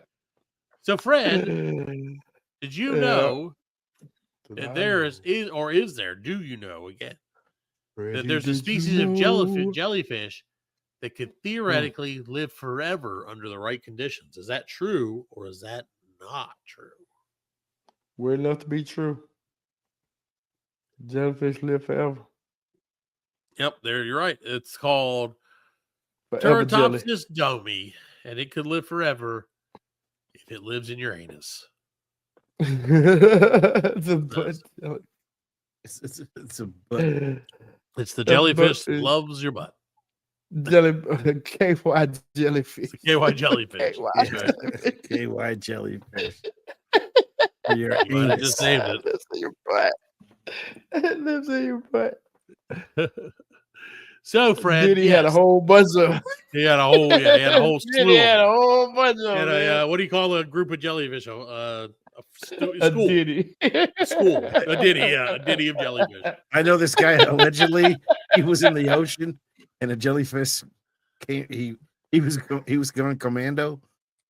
So Fred, did you know that there is there? Do you know again that there's a species of jellyfish that could theoretically live forever under the right conditions? Is that true or is that not true? Weird enough to be true. Jellyfish live forever. Yep, there you're right. It's called Forever Turritopsis domi, and it could live forever if it lives in your anus. It's a butt. It's a butt. It's the jellyfish that loves your butt. KY jellyfish. KY jellyfish. KY jellyfish. Your anus. Just named it. Lives in your butt. It lives in your butt. So, Fred, Diddy had a whole bunch of. He had a whole slew. Diddy had a whole bunch of. And what do you call a group of jellyfish? A school. Diddy. A school. A diddy. Yeah, a diddy of jellyfish. I know this guy. Allegedly, he was in the ocean, and a jellyfish came. He was going commando,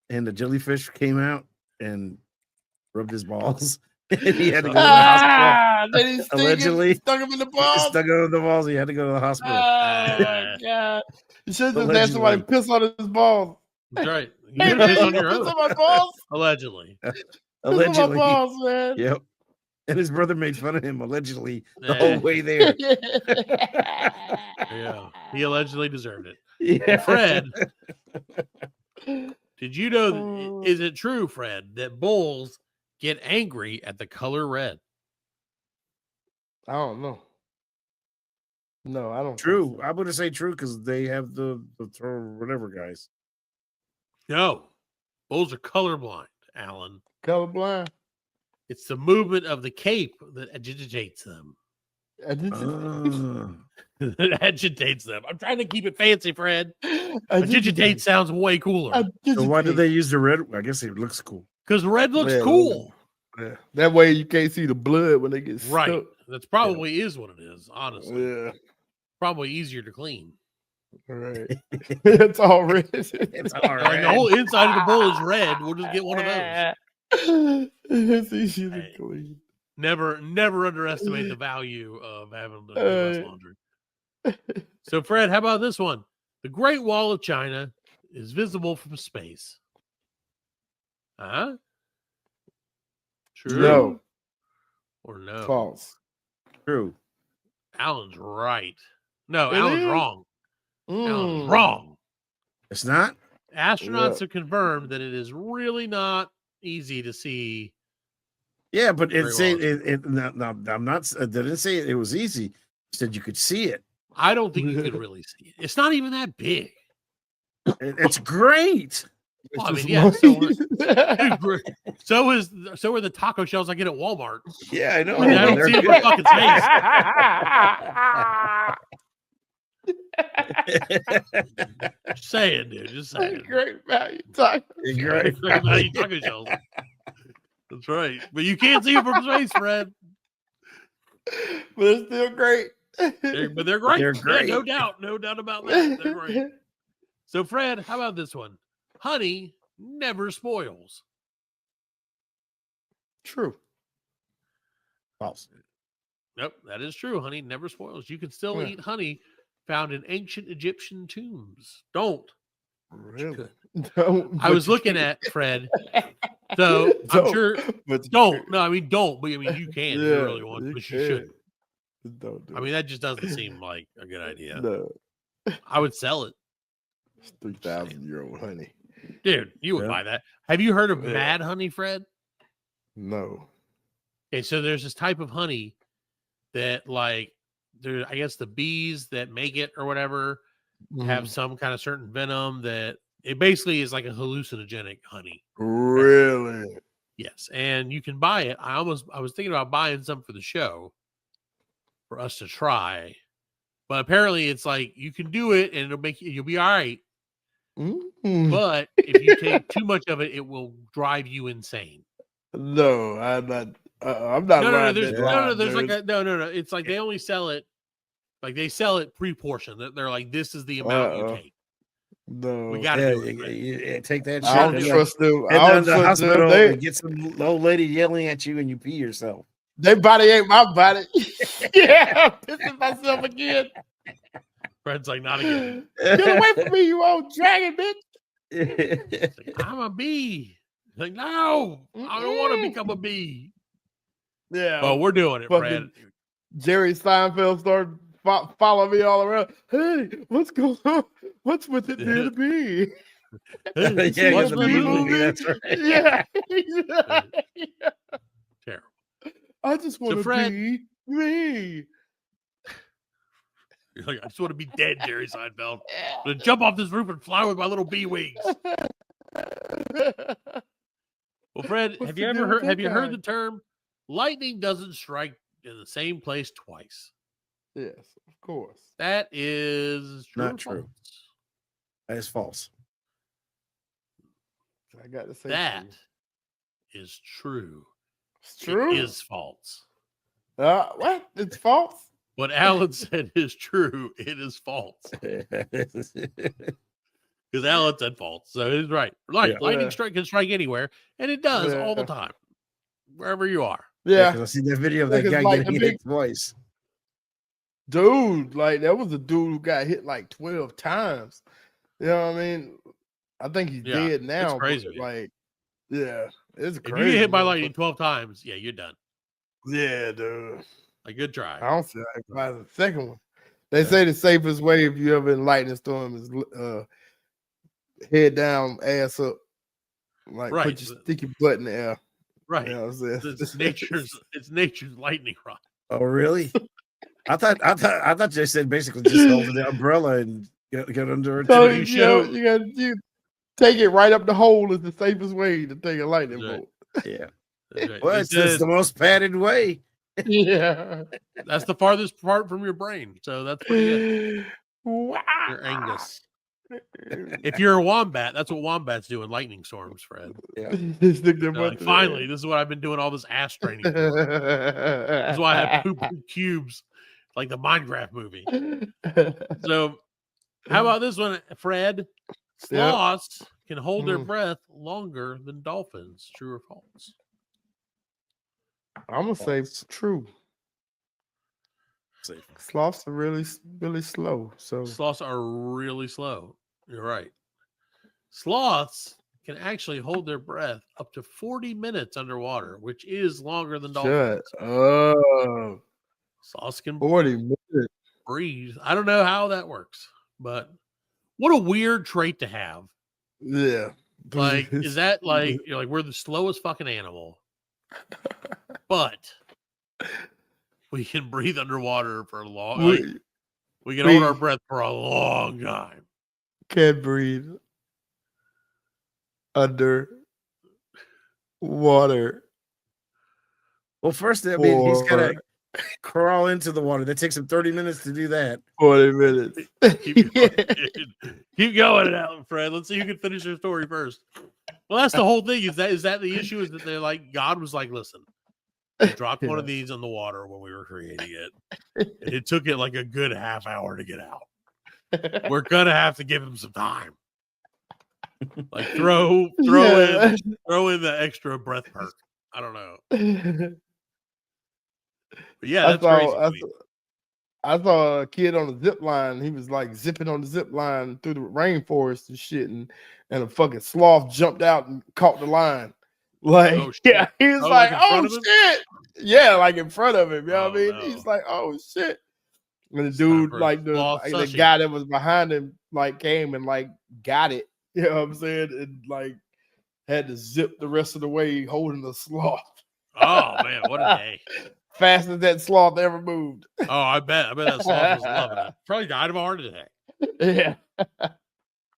and the jellyfish came out and rubbed his balls. And he had to go to the hospital. Then he allegedly stuck him in the balls. Stuck him in the balls. He had to go to the hospital. Oh my god! You should just let somebody piss on his balls. That's right. You should piss on your own. Piss on my balls. Allegedly. Piss on my balls, man. Yep. And his brother made fun of him allegedly the whole way there. Yeah. He allegedly deserved it. Yeah. Fred, did you know? Is it true, Fred, that bulls get angry at the color red? I don't know. No, I don't. True. So. I would say true because they have the whatever guys. No, bulls are colorblind, Allan. Colorblind. It's the movement of the cape that agitates them. That agitates them. I'm trying to keep it fancy, Fred. Agitate sounds way cooler. So why do they use the red? I guess it looks cool. Because red looks cool. Yeah. That way you can't see the blood when they get right. Stuck. That's probably is what it is, honestly. Yeah. Probably easier to clean. All right. It's all red. It's all right. Like the whole inside of the bull is red. We'll just get one of those. It's easy to clean. Never underestimate the value of having to do less laundry. So, Fred, how about this one? The Great Wall of China is visible from space. Huh? True. No. Or no? False. True. Allan's right. No, Allan's wrong. Allan's Mm. wrong. It's not? Astronauts have confirmed that it is really not easy to see. Yeah, but it said no, I'm not. I didn't say it was easy. It said you could see it. I don't think you could really see it. It's not even that big. It's great. Well, I mean, yeah. So are the taco shells I get at Walmart. Yeah, I know. I don't see it for fucking space. Just saying, dude. Just saying. Great value taco. Great value taco shells. That's right. But you can't see it from space, Fred. But it's still great. But they're great. They're great. Yeah, no doubt. No doubt about that. They're great. So, Fred, how about this one? Honey never spoils. True. False. Nope, that is true. Honey never spoils. You can still eat honey found in ancient Egyptian tombs. Don't. Really? I was looking at, Fred, So I'm sure. But Don't. No, I mean don't. But I mean you can if you Yeah, really want, you but you can. shouldn't. Don't do I mean that just doesn't seem like a good idea. No, I would sell it, it's 3,000-year-old honey. dude. You would Yeah. buy that. Have you heard of Yeah. mad honey, Fred? No. Okay, so there's this type of honey that, like, there. I guess the bees that make it or whatever have some kind of certain venom that it basically is like a hallucinogenic honey. Really? Yes, and you can buy it. I was thinking about buying some for the show for us to try, but apparently it's like you can do it and you'll be all right. But if you take too much of it, it will drive you insane. No, I'm not. I'm not. No. There's No. It's like they only sell it, like they sell it pre-portioned. They're like, this is the amount you take. No, We got to do it. you take that I don't shit. trust them. And I down don't to the trust them. hospital and get some old lady yelling at you and you pee yourself. Their body ain't my body. Yeah, I'm pissing myself again. Fred's like, not again. Get away from me, you old dragon, bitch. It's like, I'm a bee. It's like, no, I don't want to become a bee. Yeah. Oh, we're doing it, Fred. Jerry Seinfeld started following me all around. Hey, what's going on? What's with it near the bee? Hey, yeah, what's the with bee the movie, movie? that's right. Yeah. Terrible. I just want to Fred- be me. You're like, I just want to be dead, Jerry Seinfeld. I'm gonna jump off this roof and fly with my little bee wings. Well, Fred, What's have the you ever deal heard? with Have that you heard guy? the term "lightning doesn't strike in the same place twice"? Yes, of course. That is true. Not or true. false? That is false. I got to say That is true. it's true. It is false. What? It's false. What Allan said is true. It is false. Because Allan said false. So he's right. Lightning can strike anywhere, and it does all the time, wherever you are. Yeah, because I see that video of that Because guy like getting the hit twice. dude, like that was a dude who got hit like 12 times. You know what I mean? I think he's dead now. It's crazy. But, like, yeah, it's If crazy. you get hit by lightning 12 times, yeah, you're done. Yeah, dude. A good try. I don't feel like by the second one. They say the safest way if you ever in lightning storm is head down, ass up. Like stick your butt in the air. Right. You know what I'm saying? It's nature's lightning rod. Oh, really? I thought they said basically just hold the umbrella and get under it. So you take it right up the hole is the safest way to take a lightning bolt. Yeah. Right. Well, it's the most padded way. Yeah. That's the farthest part from your brain. So that's pretty good. Wow. You're Angus. If you're a wombat, that's what wombats do in lightning storms, Fred. Yeah. Like, finally, this is what I've been doing all this ass training for. That's why I have poop cubes like the Minecraft movie. So how about this one, Fred? Sloths can hold their breath longer than dolphins. True or false? I'm gonna say it's true. Safe. Sloths are really, really slow. So Sloths are really slow. You're right. Sloths can actually hold their breath up to 40 minutes underwater, which is longer than dolphins. Sloths can 40 minutes. breathe. I don't know how that works, but what a weird trait to have. Yeah. Like, is that like you're like we're the slowest fucking animal, but we can breathe underwater for a long. We can hold our breath for a long time. Can't breathe under water. Well, first, I mean, he's got to crawl into the water. That takes him 30 minutes to do that. 40 minutes. Keep going, Keep going, Allan, Fred. Let's see who can finish their story first. Well, that's the whole thing. Is that the issue? Is that they're like, God was like, listen, we dropped one of these in the water when we were creating it. And it took it like a good half hour to get out. We're gonna have to give him some time. Like throw in the extra breath perk. I don't know. But yeah, that's crazy. I saw a kid on a zip line. He was like zipping on the zip line through the rainforest and shit, and a fucking sloth jumped out and caught the line. Like, Oh, shit. yeah, he's Oh, like, like in front oh of him? shit. Yeah, like in front of him. You know what I Oh, mean? no. He's like, oh shit. And the It's time dude, for like the sloth sushing. guy that was behind him, like came and like got it. You know what I'm saying? And like had to zip the rest of the way holding the sloth. Oh man, what a day. Fastest that sloth ever moved. Oh, I bet that sloth was loving it. Probably died of a heart attack. Yeah.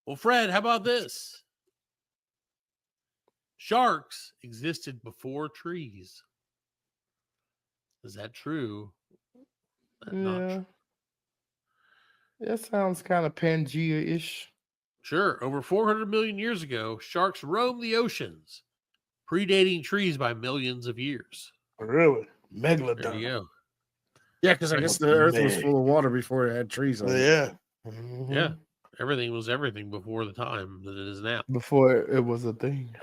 Well, Fred, how about this? Sharks existed before trees. Is that true? Not Yeah. true. That sounds kind of Pangea-ish. Sure. Over 400 million years ago, sharks roamed the oceans, predating trees by millions of years. Really? There you Megalodon. go. Yeah, because I guess the Earth was full of water before it had trees on it. Yeah. Yeah. Everything was everything before the time that it is now. Before it was a thing.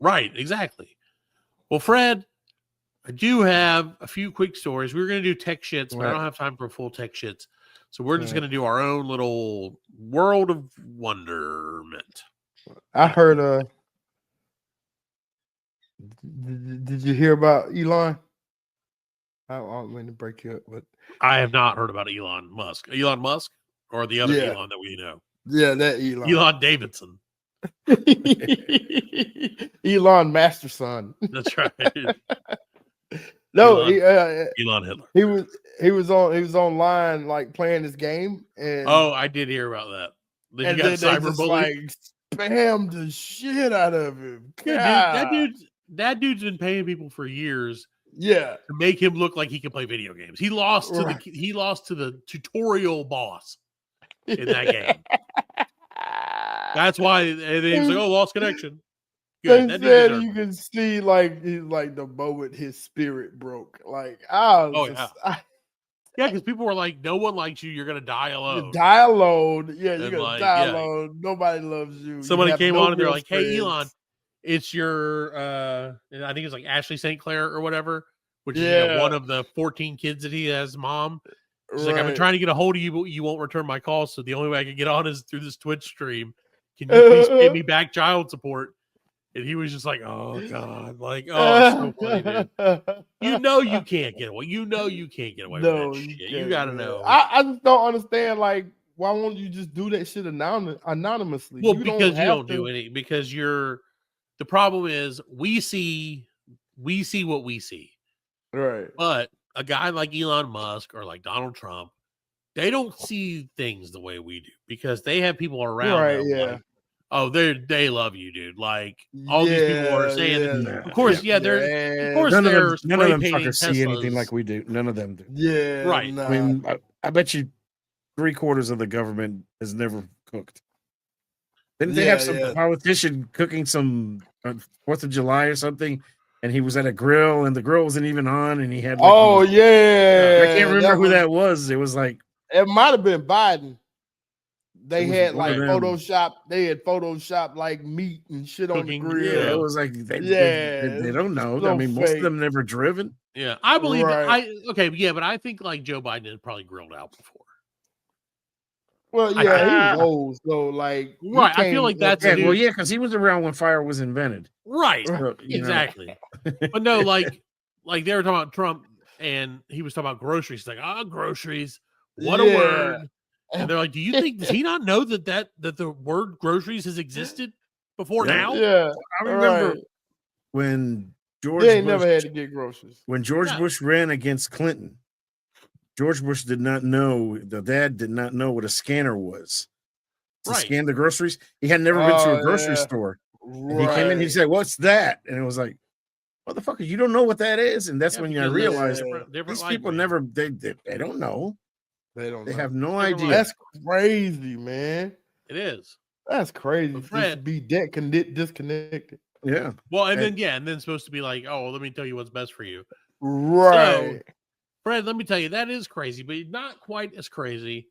Right. Exactly. Well, Fred, I do have a few quick stories. We were going to do tech shits, but I don't have time for full tech shits. So we're just going to do our own little world of wonderment. I heard did you hear about Elon? I don't mean to break you up, but I have not heard about Elon Musk. Elon Musk or the other Elon that we know? Yeah, that Elon. Elon Davidson. Elon Masterson. That's right. No, Elon Hitler. He was online like playing this game, and I did hear about that. Then you got cyberbullied. Like spammed the shit out of him. Yeah, that dude's been paying people for years. Yeah, to make him look like he can play video games. He lost to the tutorial boss in that game. That's why he was like, lost connection. Good. They said you can see like the moment his spirit broke. Like, yeah, because people were like, no one likes you. You're gonna die alone. You die alone. Yeah, you're gonna die yeah. alone. Nobody loves you. Somebody came on and they're like, hey, Elon, it's your I think it's like Ashley St. Clair or whatever, which is one of the 14 kids that he has mom. She's like, I've been trying to get a hold of you, but you won't return my calls. So the only way I can get on is through this Twitch stream. Can you please pay me back child support? And he was just like, oh God, like, oh, it's so funny, dude. You know you can't get away. You know you can't get away with that shit. You gotta know. I just don't understand, like, why won't you just do that shit anonymously? Well, because you don't do anything. Because the problem is we see what we see. Right. But a guy like Elon Musk or like Donald Trump, they don't see things the way we do because they have people around them. Yeah. Like, oh, they love you, dude. Like all these people are saying. Of course, they're. Of course, none of them fuckers see anything like we do. None of them do. Yeah. Right. Nah. I mean, I bet you 3/4 of the government has never cooked. Didn't they have some politician cooking some 4th of July or something? And he was at a grill, and the grill wasn't even on, and he had. Like, I can't remember who that was. It was like it might have been Biden. They had like Photoshop. They had Photoshop like meat and shit on the grill. Yeah, it was like they don't know. So I mean, most of them never driven. Yeah, I believe it. But I think like Joe Biden had probably grilled out before. Well, yeah, he was old, so like, right. I feel like that's because he was around when fire was invented. Right. So, exactly. But no, like they were talking about Trump, and he was talking about groceries. He's like, groceries. What a word. And they're like, do you think, does he not know that the word groceries has existed before now? Yeah. I remember when George Bush never had to get groceries. When George Bush ran against Clinton, George Bush did not know, the dad did not know what a scanner was. To scan the groceries. He had never been to a grocery store. And he came in, he said, what's that? And it was like, motherfucker, you don't know what that is? And that's when I realized these people never, they don't know. They have no idea. That's crazy, man. It is. That's crazy. Fred, to be disconnected. Yeah. Well, and then supposed to be like, let me tell you what's best for you. Right. So, Fred, let me tell you, that is crazy, but not quite as crazy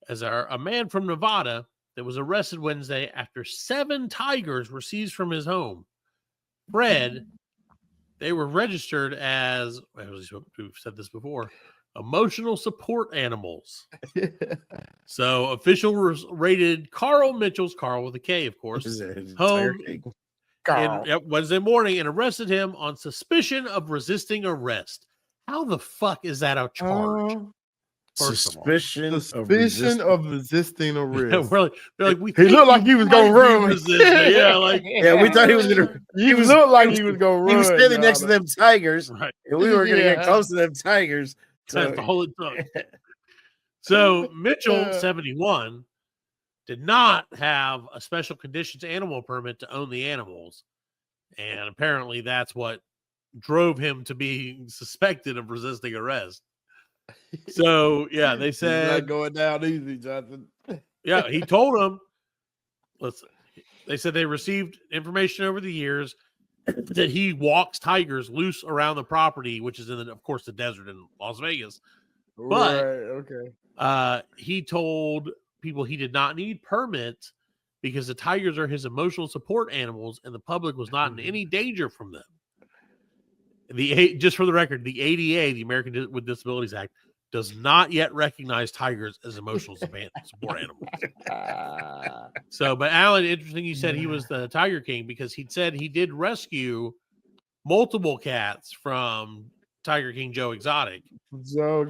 as a man from Nevada that was arrested Wednesday after 7 tigers were seized from his home. Fred, they were registered as, we've said this before, emotional support animals. So officials rated Carl with a K, of course, home Wednesday morning and arrested him on suspicion of resisting arrest. How the fuck is that a charge? Suspicion of resisting arrest. they're like, he looked like he was gonna run. Yeah, we thought he was gonna. He looked like he was gonna run. He was standing next to them tigers, right? And we were gonna get close to them tigers. So, so Mitchell, 71, did not have a special conditions animal permit to own the animals, and apparently that's what drove him to be suspected of resisting arrest. So yeah, they said not going down easy, Johnson. Yeah, he told them. Listen, they said they received information over the years that he walks tigers loose around the property, which is in, of course, the desert in Las Vegas. But he told people he did not need permits because the tigers are his emotional support animals, and the public was not in any danger from them. Just for the record, the ADA, the American with Disabilities Act, does not yet recognize tigers as emotional support animals. So, but Allan, interesting, you said he was the Tiger King because he said he did rescue multiple cats from Tiger King Joe Exotic. There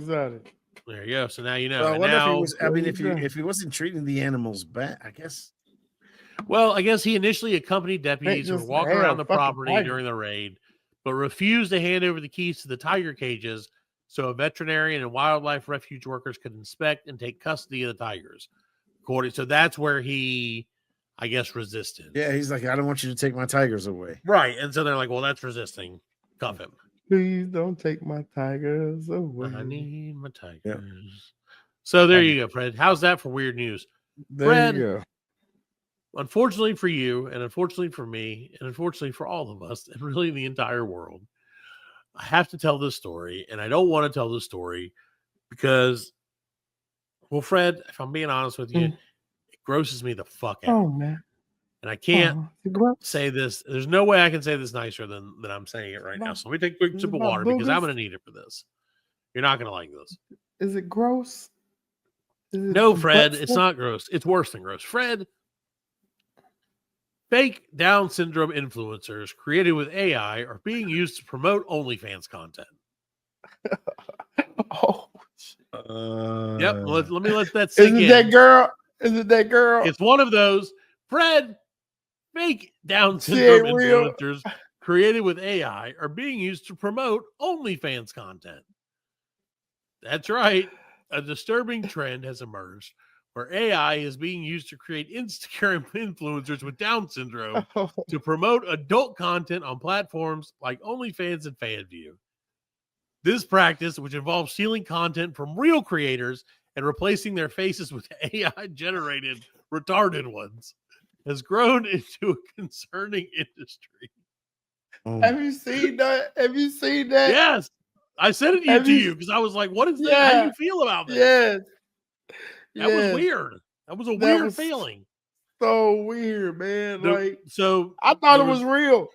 you go. So now you know. Well, I wonder if he was. I mean, if he wasn't treating the animals bad, I guess. Well, I guess he initially accompanied deputies who were walking around the property during the raid, but refused to hand over the keys to the tiger cages so a veterinarian and wildlife refuge workers could inspect and take custody of the tigers. So that's where he, I guess, resisted. Yeah, he's like, I don't want you to take my tigers away. Right. And so they're like, well, that's resisting. Cuff him. Please don't take my tigers away. I need my tigers. Yep. So there you go, Fred. How's that for weird news? There you go. Unfortunately for you, and unfortunately for me, and unfortunately for all of us, and really the entire world, I have to tell this story, and I don't want to tell this story because, well, Fred, if I'm being honest with you, it grosses me the fuck out. Oh, man. And I can't say this. There's no way I can say this nicer than I'm saying it right now. So let me take a quick sip of water because I'm going to need it for this. You're not going to like this. Is it gross? No, Fred, it's not gross. It's worse than gross. Fred, fake Down syndrome influencers created with AI are being used to promote OnlyFans content. Yep. Let me let that sink in. Is it that girl? It's one of those. Fred, fake Down syndrome influencers created with AI are being used to promote OnlyFans content. That's right. A disturbing trend has emerged where AI is being used to create Instagram influencers with Down syndrome to promote adult content on platforms like OnlyFans and FanView. This practice, which involves stealing content from real creators and replacing their faces with AI-generated retarded ones, has grown into a concerning industry. Have you seen that? Yes. I sent it to you because I was like, what is that? How do you feel about this? Yes. That was weird. That was a weird feeling. So weird, man. So I thought it was real.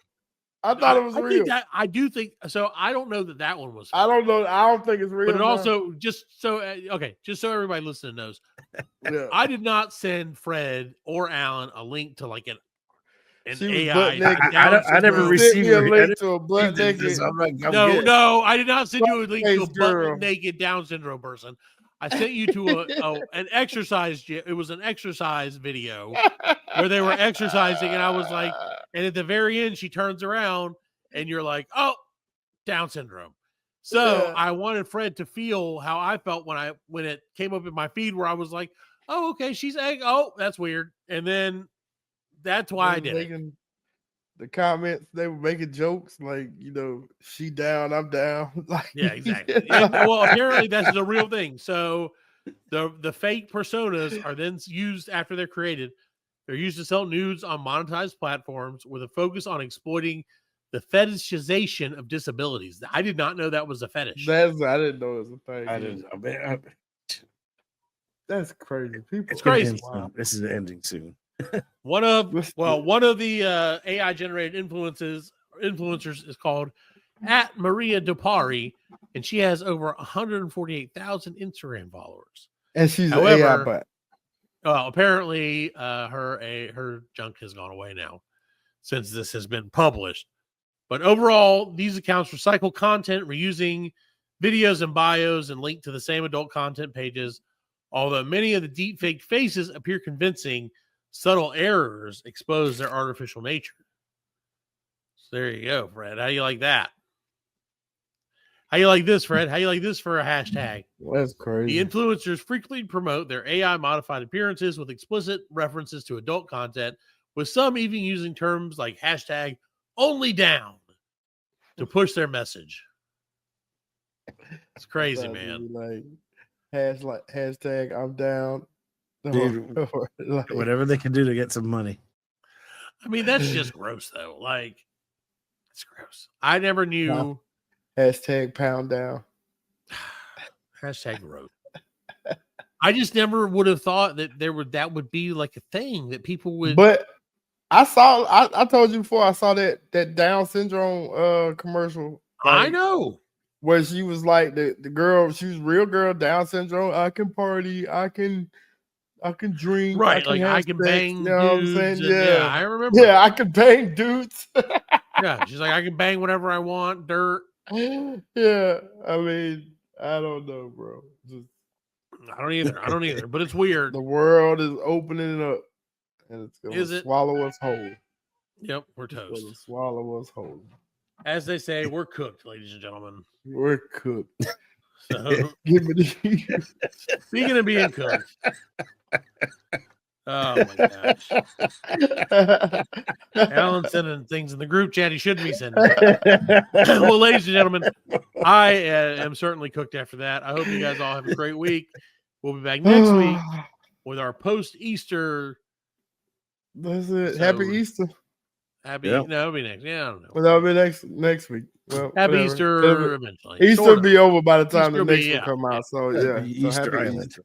I think that I do think so. I don't know that one was. I don't know. I don't think it's real. But it also just so everybody listening knows, I did not send Fred or Allan a link to like an AI. I never received a link to a butt naked. No, I did not send you a link to a butt naked Down syndrome person. I sent you to an exercise. It was an exercise video where they were exercising, and I was like, and at the very end, she turns around, and you're like, oh, Down syndrome. So I wanted Fred to feel how I felt when it came up in my feed, where I was like, oh, okay, she's egg. Oh, that's weird, and then that's why I did it. The comments, they were making jokes like, she down, I'm down. Yeah, exactly. Well, apparently that's the real thing. So the fake personas are then used after they're created. They're used to sell nudes on monetized platforms with a focus on exploiting the fetishization of disabilities. I did not know that was a fetish. I didn't know it was a thing. I didn't. That's crazy. It's crazy. Wow. This is ending soon. One of the AI generated influencers is called @Maria and she has over 148,000 Instagram followers. And she's an AI bot. Well, apparently her junk has gone away now. since this has been published. But overall, these accounts recycle content, reusing videos and bios and link to the same adult content pages. Although many of the deepfake faces appear convincing, subtle errors expose their artificial nature. So there you go, Fred. How do you like that? How you like this, Fred? How you like this for a hashtag? That's crazy. The influencers frequently promote their AI-modified appearances with explicit references to adult content, with some even using terms like hashtag only down to push their message. It's crazy, man. Like hashtag I'm down. Dude, Like, whatever they can do to get some money. I mean, that's just gross, though. Like, it's gross. I never knew. Hashtag pound down. Hashtag gross. I just never would have thought that that would be like a thing that people would. But I told you before, I saw that Down syndrome commercial. Like, I know. Where she was like the girl, she was real girl, Down syndrome. I can party, I can drink, right? I can bang. You know what I'm saying? Yeah, I remember. Yeah, I can bang dudes. Yeah, she's like, I can bang whatever I want. Dirt. Yeah, I mean, I don't know, bro. I don't either. But it's weird. The world is opening up, and it's gonna Is it? swallow us whole. Yep, we're It's toast. gonna swallow us whole. As they say, we're cooked, ladies and gentlemen. We're cooked. So, Give me the speaking of being cooked, oh my gosh, Allan sending things in the group chat he shouldn't be sending. Well, ladies and gentlemen, I am certainly cooked after that. I hope you guys all have a great week. We'll be back next week with our post-Easter. That's it. So, Happy Easter. No, it'll be next. Yeah, I don't know. Well, that'll be next week. Well, Happy whatever. Easter eventually. Easter will be over by the time Easter the next be, one come out. So Yeah, yeah, so Easter happy Island. Easter.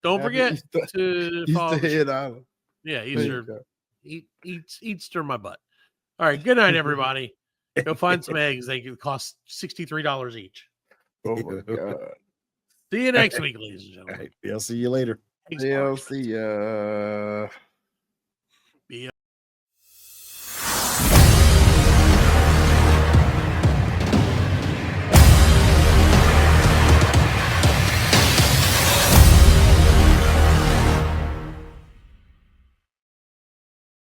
Don't Happy forget Easter. to follow Easter the Head Island. Yeah, There you Easter. go. Eat stir my butt. All right. Good night, everybody. Go find some eggs. They can cost $63 each. Oh my God. See you next week, ladies and All gentlemen. right, I'll see you later. Thanks, Yeah, Mark. see ya.